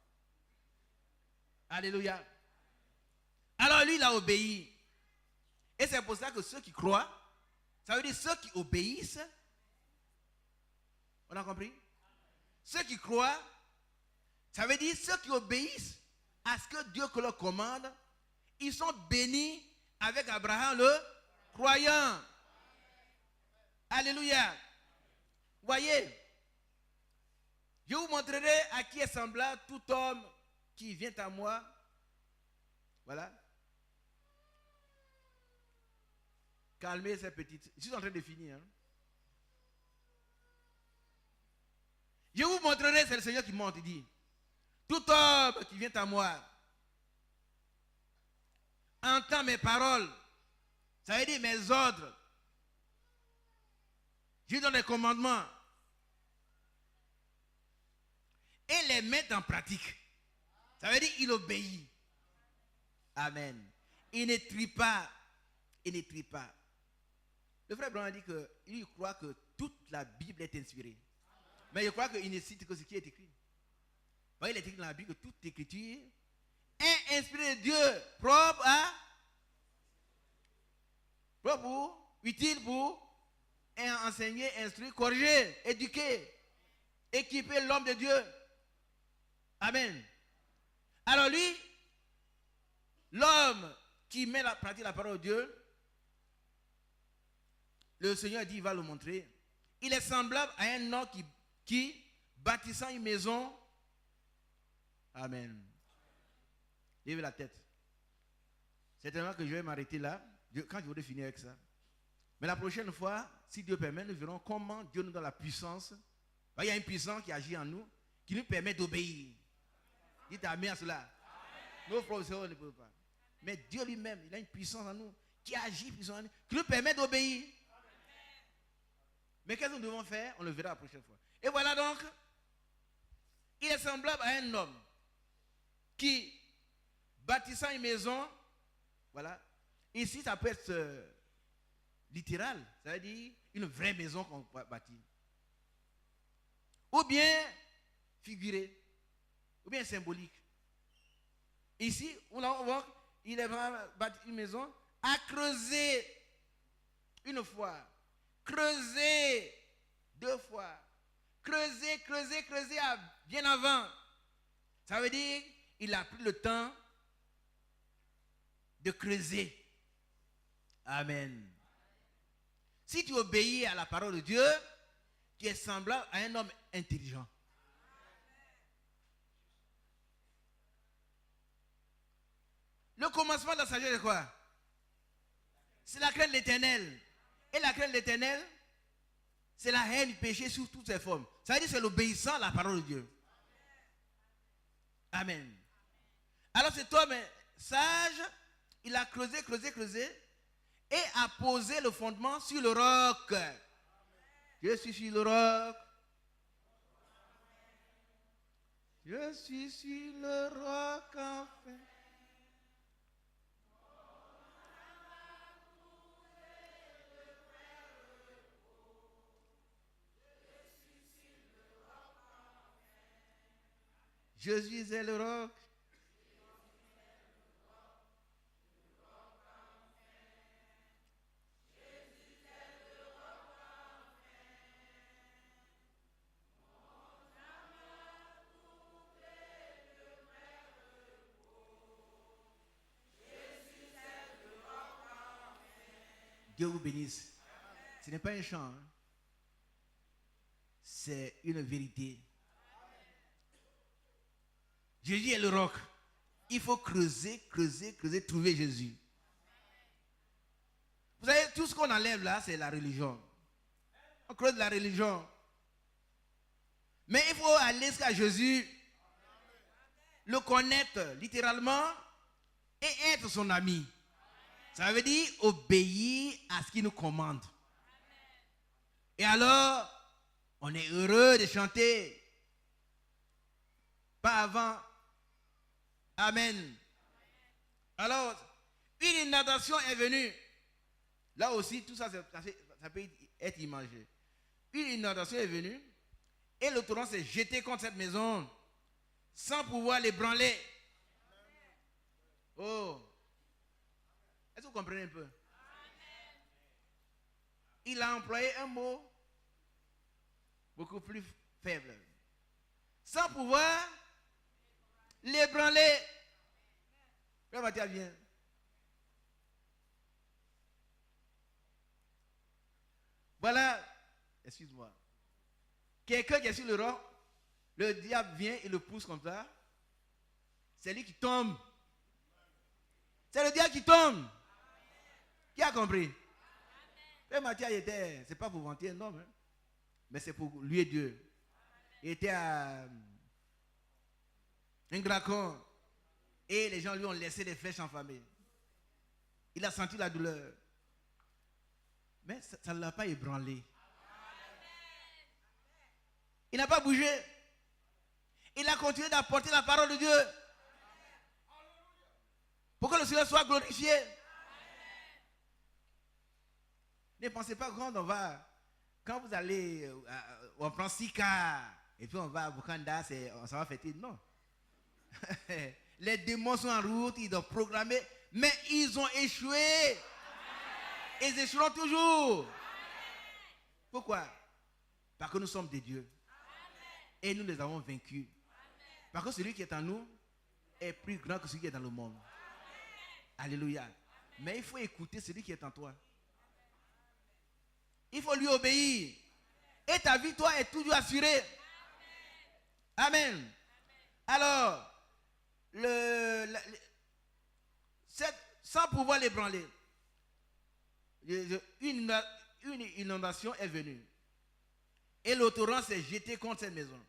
S2: Alléluia. Alors lui, il a obéi. Et c'est pour ça que ceux qui croient, ça veut dire ceux qui obéissent. On a compris? Ceux qui croient, ça veut dire ceux qui obéissent à ce que Dieu leur commande, ils sont bénis avec Abraham le croyant. Alléluia. Voyez, je vous montrerai à qui est semblable tout homme qui vient à moi. Voilà. Calmez ces petites. Je suis en train de finir. Hein. Je vous montrerai, c'est le Seigneur qui monte, il dit. Tout homme qui vient à moi entend mes paroles, ça veut dire mes ordres. Je lui donne des commandements et les met en pratique. Ça veut dire il obéit. Amen. Il ne trie pas. Il ne trie pas. Le frère Branham dit qu'il croit que toute la Bible est inspirée. Mais je crois qu'il ne cite que ce qui est écrit. Il est écrit dans la Bible que toute écriture est inspirée de Dieu, propre pour, utile pour enseigner, instruire, corriger, éduquer, équiper l'homme de Dieu. Amen. Alors lui, l'homme qui met la pratique de la parole de Dieu, le Seigneur dit, il va le montrer. Il est semblable à un homme qui bâtissant une maison. Amen. Lève la tête. Certainement que je vais m'arrêter là, quand je voudrais finir avec ça. Mais la prochaine fois, si Dieu permet, nous verrons comment Dieu nous donne la puissance. Il y a une puissance qui agit en nous, qui nous permet d'obéir. Dites amen à cela. Nos professeurs ne peuvent pas. Mais Dieu lui-même, il a une puissance en nous, qui agit puissance en nous, qui nous permet d'obéir. Mais qu'est-ce que nous devons faire? On le verra la prochaine fois. Et voilà donc, il est semblable à un homme qui, bâtissant une maison, voilà, ici ça peut être littéral, ça veut dire une vraie maison qu'on bâtit. Ou bien figuré, ou bien symbolique. Ici, on voit il est bâti une maison, à creuser une fois, creuser deux fois, creuser bien avant. Ça veut dire il a pris le temps de creuser. Amen. Si tu obéis à la parole de Dieu, tu es semblable à un homme intelligent. Le commencement de la sagesse est quoi? C'est la crainte de l'Éternel. Et la crainte de l'Éternel, c'est la haine du péché sous toutes ses formes. Ça veut dire que c'est l'obéissance à la parole de Dieu. Amen. Alors cet homme sage, il a creusé et a posé le fondement sur le roc. Je suis sur le roc. Je suis sur le roc enfin. Jésus est le roc. Dieu vous bénisse. Ce n'est pas un chant, hein. C'est une vérité. Jésus est le roc. Il faut creuser, trouver Jésus. Vous savez, tout ce qu'on enlève là, c'est la religion. On creuse la religion. Mais il faut aller jusqu'à Jésus, le connaître littéralement et être son ami. Ça veut dire obéir à ce qu'il nous commande. Et alors, on est heureux de chanter. Pas avant. Amen. Alors, une inondation est venue. Là aussi, tout ça, ça peut être imagé. Une inondation est venue et le torrent s'est jeté contre cette maison sans pouvoir l'ébranler. Oh. Est-ce que vous comprenez un peu? Il a employé un mot beaucoup plus faible. Sans pouvoir l'ébranler. Frère Mathias, viens. Voilà, excuse-moi. Quelqu'un qui est sur le roc, le diable vient et le pousse comme ça. C'est lui qui tombe. C'est le diable qui tombe. Qui a compris? Frère Mathias, c'est pas pour vanter un homme, hein, mais c'est pour lui et Dieu. il était à un Gracon et les gens lui ont laissé des flèches enflammées. Il a senti la douleur. Mais ça ne l'a pas ébranlé. Il n'a pas bougé. Il a continué d'apporter la parole de Dieu. Pour que le Seigneur soit glorifié. Ne pensez pas quand vous allez, on prend 6 cars, et puis on va à Bukanda, ça va fêter. Non. Les démons sont en route, ils doivent programmer, mais ils ont échoué. Ils échoueront toujours. Pourquoi? Parce que nous sommes des dieux. Et nous les avons vaincus. Parce que celui qui est en nous est plus grand que celui qui est dans le monde. Alléluia. Mais il faut écouter celui qui est en toi. Il faut lui obéir. Et ta victoire est toujours assurée. Amen. Alors, sans pouvoir l'ébranler, une inondation est venue. Et le torrent s'est jeté contre cette maison.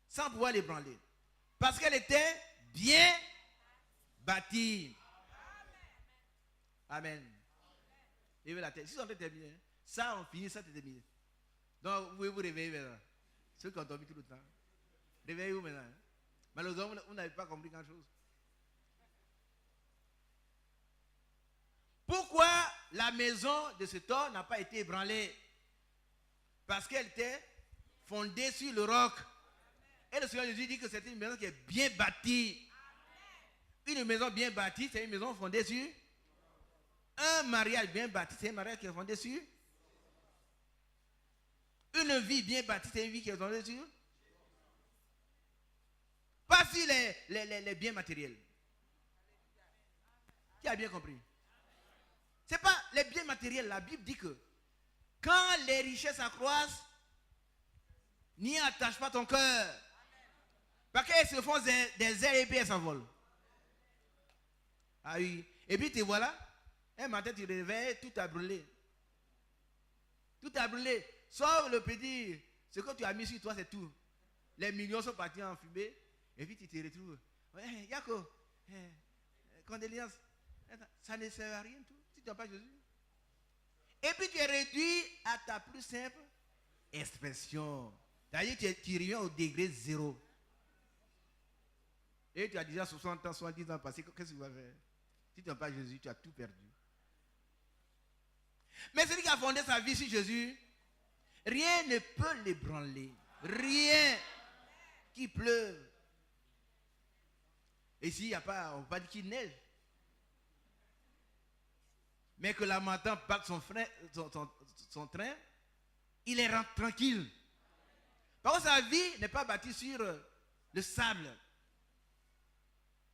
S2: Sans pouvoir l'ébranler. Parce qu'elle était bien bâtie. Amen. Levez la tête. Si on est terminé, ça on finit, ça c'est terminé. Donc vous pouvez vous réveiller maintenant. Ceux qui ont dormi tout le temps. Réveillez-vous maintenant. Malheureusement, vous n'avez pas compris grand chose. Pourquoi la maison de cet homme n'a pas été ébranlée? Parce qu'elle était fondée sur le roc. Et le Seigneur Jésus dit que c'est une maison qui est bien bâtie. Une maison bien bâtie, c'est une maison fondée sur un mariage bien bâti, c'est un mariage qui est fondé sur une vie bien bâtie, c'est une vie qui est fondée sur pas sur les biens matériels. Qui a bien compris? C'est pas les biens matériels. La Bible dit que quand les richesses accroissent, n'y attache pas ton cœur. Parce qu'elles se font des airs et puis elles s'envolent. Ah oui. Et puis tu vois là, un matin tu te réveilles, tout a brûlé. Tout a brûlé. Sauf le petit, ce que tu as mis sur toi, c'est tout. Les millions sont partis en fumée. Et puis tu te retrouves. Ouais, Yako, condoléances. Ça ne sert à rien tout. Si tu n'as pas Jésus. Et puis tu es réduit à ta plus simple expression. C'est-à-dire tu reviens au degré 0. Et tu as déjà 60 ans, 70 ans passé. Qu'est-ce que tu vas faire? Si tu n'as pas Jésus, tu as tout perdu. Mais celui qui a fondé sa vie sur Jésus, rien ne peut l'ébranler. Rien. Qu'il pleuve. Et s'il n'y a pas, on ne va pas dire qu'il neige. Mais que la matin batte son train, il est tranquille. Par contre, sa vie n'est pas bâtie sur le sable,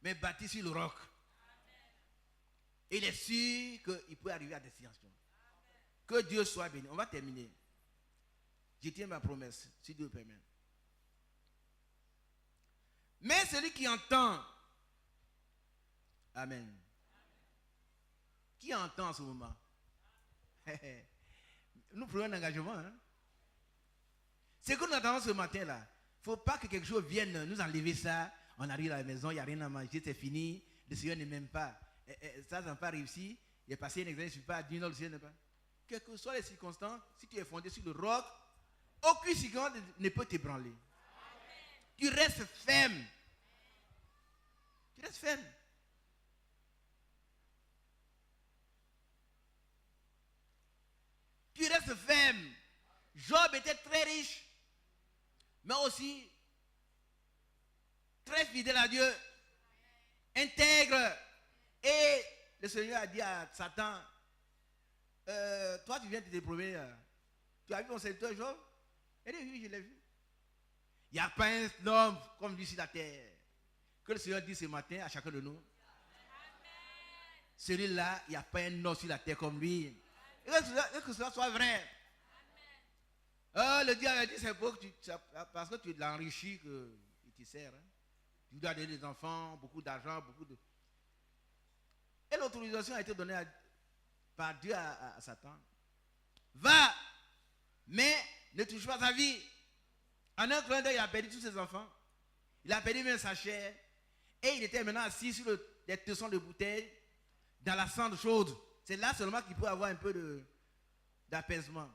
S2: mais bâtie sur le roc. Et il est sûr qu'il peut arriver à destination. Que Dieu soit béni. On va terminer. Je tiens ma promesse, si Dieu le permet. Mais celui qui entend, amen. Qui entend en ce moment? Nous prenons un engagement. Hein? C'est que nous attendons ce matin-là. Il ne faut pas que quelque chose vienne nous enlever ça. On arrive à la maison, il n'y a rien à manger, c'est fini. Le Seigneur ne m'aime pas. Ça n'a pas réussi. Il est passé un examen, je ne suis pas dit non, le Seigneur n'aime pas. Quelles que soient les circonstances, si tu es fondé sur le roc, aucune circonstance ne peut t'ébranler. Tu restes ferme. Tu restes ferme. Tu restes ferme. Job était très riche, mais aussi très fidèle à Dieu, intègre. Et le Seigneur a dit à Satan, toi tu viens de te promener, tu as vu mon serviteur Job? Il dit oui, je l'ai vu. Il n'y a pas un homme comme lui sur la terre. Que le Seigneur dit ce matin à chacun de nous. Celui-là, il n'y a pas un homme sur la terre comme lui. Et que cela soit vrai. Le diable a dit c'est parce que tu l'enrichis qu'il te sert. Hein. Tu dois donner des enfants, beaucoup d'argent, beaucoup de... Et l'autorisation a été donnée par Dieu à Satan. Va, mais ne touche pas sa vie. En un clin d'œil, il a perdu tous ses enfants. Il a perdu même sa chair. Et il était maintenant assis sur des tessons de bouteilles dans la cendre chaude. C'est là seulement qu'il peut avoir un peu d'apaisement.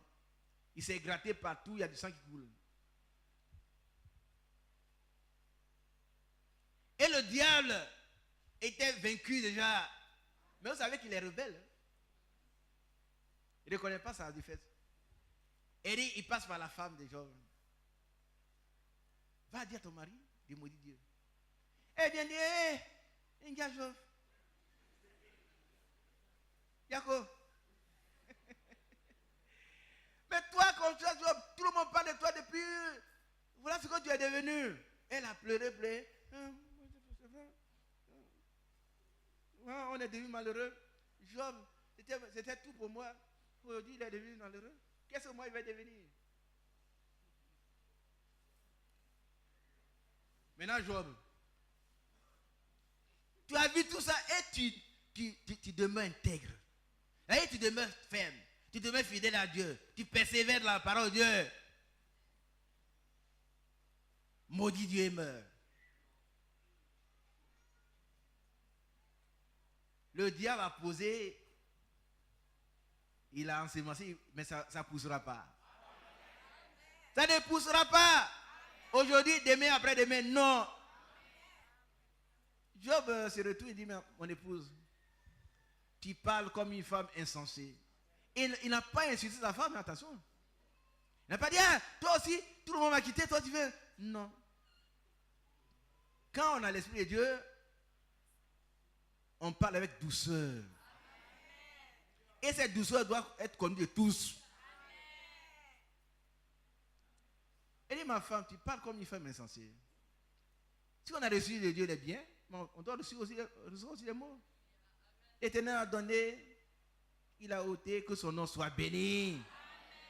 S2: Il s'est gratté partout, il y a du sang qui coule. Et le diable était vaincu déjà. Mais vous savez qu'il est rebelle. Il ne reconnaît pas sa défaite. Et il passe par la femme de Job. Va dire à ton mari de maudire Dieu. Eh bien, il y a Job. Jacob. Mais toi, comme tu as Job, tout le monde parle de toi depuis. Voilà ce que tu es devenu. Elle a pleuré. On est devenu malheureux. Job, c'était tout pour moi. Aujourd'hui, il est devenu malheureux. Qu'est-ce que moi, il va devenir? Maintenant, Job, tu as vu tout ça et tu demeures intègre. Et tu demeures ferme. Tu demeures fidèle à Dieu. Tu persévères dans la parole de Dieu. Maudit Dieu et meurt. Le diable a posé, il a ensemencé, mais ça ne poussera pas. Ça ne poussera pas. Aujourd'hui, demain, après-demain, non. Job se retourne et dit, mais mon épouse, tu parles comme une femme insensée. Il n'a pas insulté sa femme, mais attention. Il n'a pas dit, ah, toi aussi, tout le monde m'a quitté, toi tu veux. Non. Quand on a l'Esprit de Dieu, on parle avec douceur. Et cette douceur doit être connue de tous. Elle dit, ma femme, tu parles comme une femme insensée. Si on a reçu de Dieu les biens, on doit recevoir aussi les maux. L'Éternel a donné, il a ôté, que son nom soit béni.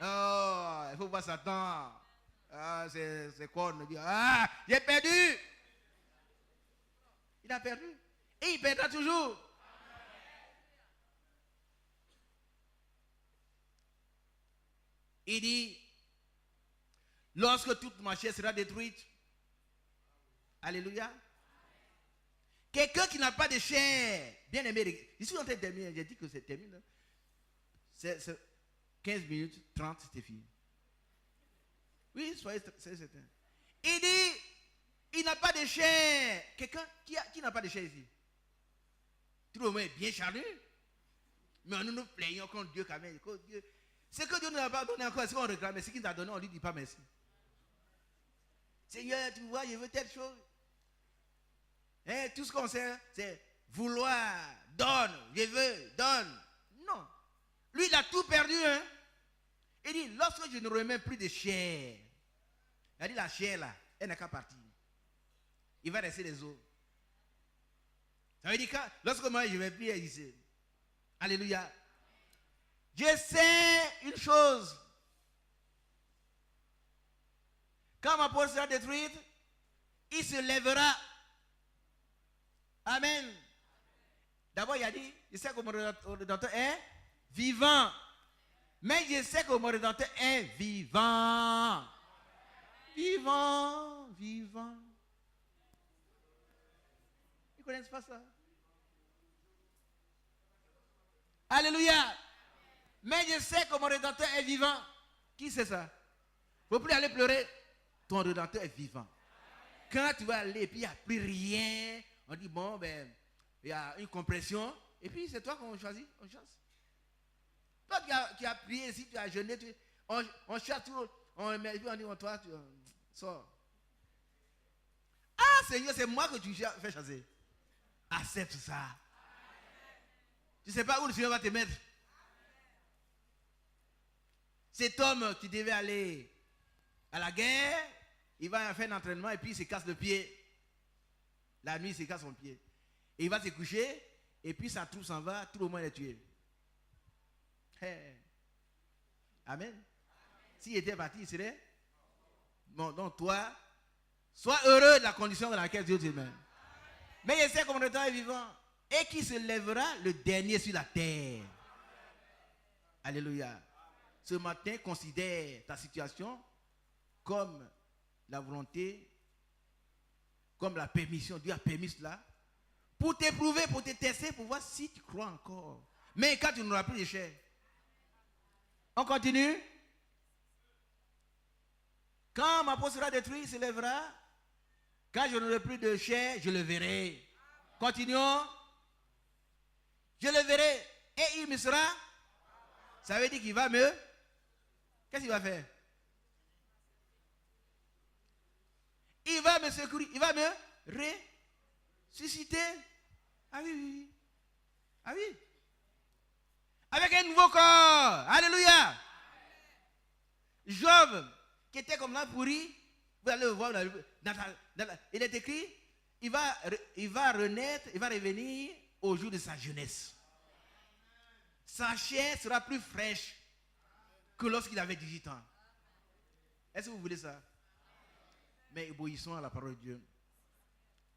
S2: Oh, il faut voir Satan. Ah, c'est quoi? On me dit, ah, j'ai perdu. Il a perdu. Et il perdra toujours. Il dit, lorsque toute ma chair sera détruite, alléluia. Quelqu'un qui n'a pas de chair, bien aimé, je suis en train de terminer, j'ai dit que c'est terminé. C'est 15 minutes, 30, c'était fini. Oui, soyez certain. Il dit, il n'a pas de chair. Quelqu'un qui n'a pas de chair ici? Tout le monde est bien charnu. Mais nous nous plaignons contre Dieu quand même. Ce que Dieu ne nous a pas donné encore, est-ce qu'on réclame? Mais ce qu'il nous a donné, on ne lui dit pas merci. Seigneur, tu vois, je veux telle chose. Et tout ce qu'on sait, c'est vouloir, donne, je veux, donne. Non. Lui, il a tout perdu. Hein? Il dit, lorsque je ne remets plus de chair, il a dit, la chair là, elle n'a qu'à partir. Il va rester les os. Ça veut dire que lorsque moi je vais prier ici, alléluia, je sais une chose. Quand ma peau sera détruite, il se lèvera. Amen. D'abord, il a dit, je sais que mon Rédempteur est vivant. Mais je sais que mon Rédempteur est vivant. Vivant, vivant. Ils ne connaissent pas ça. Alléluia. Mais je sais que mon Rédempteur est vivant. Qui sait ça? Il ne faut plus aller pleurer. Ton Rédempteur est vivant. Quand tu vas aller et puis il n'y a plus rien, on dit bon, ben, il y a une compression. Et puis c'est toi qu'on choisit. On chasse. Toi qui as prié ici, tu as jeûné, on chasse tout. On met, et puis on dit, toi, tu sors. Ah Seigneur, c'est moi que tu fais chasser. Accepte ça. Tu ne sais pas où le Seigneur va te mettre. Cet homme qui devait aller à la guerre, il va faire un entraînement et puis il se casse le pied. La nuit, il se casse son pied. Et il va se coucher et puis sa troupe s'en va, tout le monde est tué. Hey. Amen. S'il était parti, il serait. Bon, donc toi, sois heureux de la condition dans laquelle Dieu te met. Mais il sait que mon temps est vivant et qui se lèvera le dernier sur la terre. Alléluia. Ce matin, considère ta situation comme la volonté comme la permission. Dieu a permis cela pour t'éprouver, pour te tester, pour voir si tu crois encore. Mais quand tu n'auras plus de chair. On continue. Quand ma peau sera détruite, il se lèvera. Quand je n'aurai plus de chair, je le verrai. Continuons. Je le verrai et il me sera. Ça veut dire qu'il va me. Qu'est-ce qu'il va faire? Il va me secourir. Il va me ressusciter. Ah oui, oui. Ah oui. Avec un nouveau corps. Alléluia. Job, qui était comme là pourri, vous allez le voir, il est écrit, il va renaître, il va revenir au jour de sa jeunesse. Sa chair sera plus fraîche que lorsqu'il avait 18 ans. Est-ce que vous voulez ça? Mais obéissons à la parole de Dieu.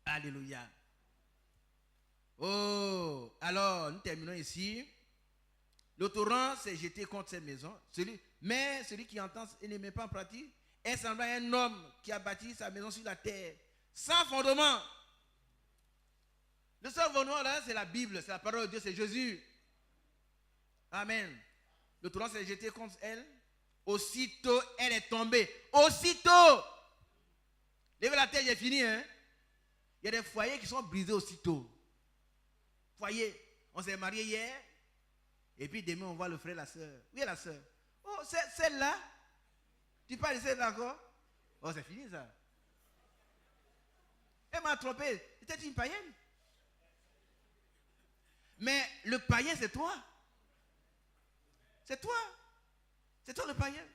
S2: Alléluia. Oh, alors nous terminons ici. Le torrent s'est jeté contre cette maison. Mais celui qui entend et ne met pas en pratique est semblable à un homme qui a bâti sa maison sur la terre, sans fondement. Le seul fondement là, c'est la Bible, c'est la parole de Dieu, c'est Jésus. Amen. Le torrent s'est jeté contre elle. Aussitôt, elle est tombée. Aussitôt. Levez la tête, j'ai fini. Hein? Il y a des foyers qui sont brisés aussitôt. Foyer. On s'est marié hier. Et puis demain, on voit le frère et la soeur. Où est la soeur? Oh, celle-là. Tu parles de celle-là encore? Oh, c'est fini ça. Elle m'a trompé. C'était une païenne. Mais le païen, c'est toi. C'est toi. C'est toi le païen.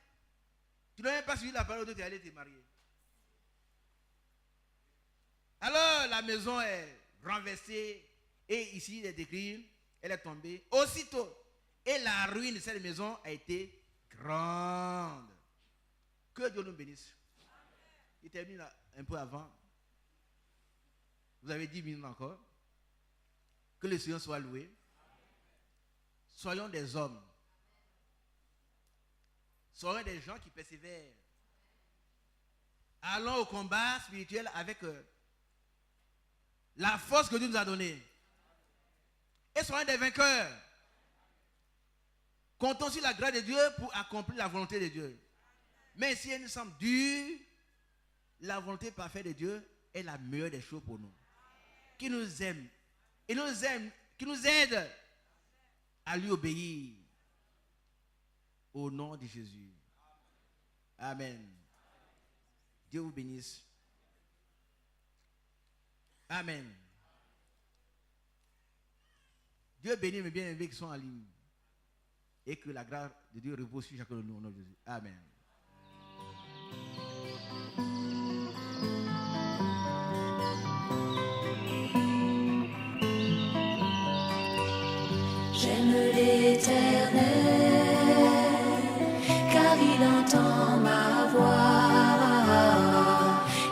S2: Tu n'as même pas suivi la parole de Dieu, tu es allé te marier. Alors, la maison est renversée. Et ici, il est écrit, elle est tombée. Aussitôt. Et la ruine de cette maison a été grande. Que Dieu nous bénisse. Il termine un peu avant. Vous avez 10 minutes encore. Que le Seigneur soit loué. Soyons des hommes. Soyons des gens qui persévèrent. Allons au combat spirituel avec la force que Dieu nous a donnée. Et soyons des vainqueurs. Comptons sur la grâce de Dieu pour accomplir la volonté de Dieu. Mais si elle nous semble dure, la volonté parfaite de Dieu est la meilleure des choses pour nous. Qui nous aime. Et nous aime, qui nous aide à lui obéir. Au nom de Jésus. Amen. Dieu vous bénisse. Amen. Dieu bénit mes bien-aimés qui sont en ligne. Et que la grâce de Dieu repose sur chacun de nous au nom de Jésus. Amen.
S1: J'aime l'Éternel, car il entend ma voix.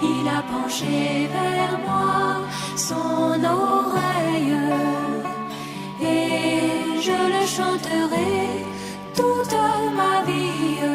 S1: Il a penché vers moi son oreille, et je le chanterai toute ma vie.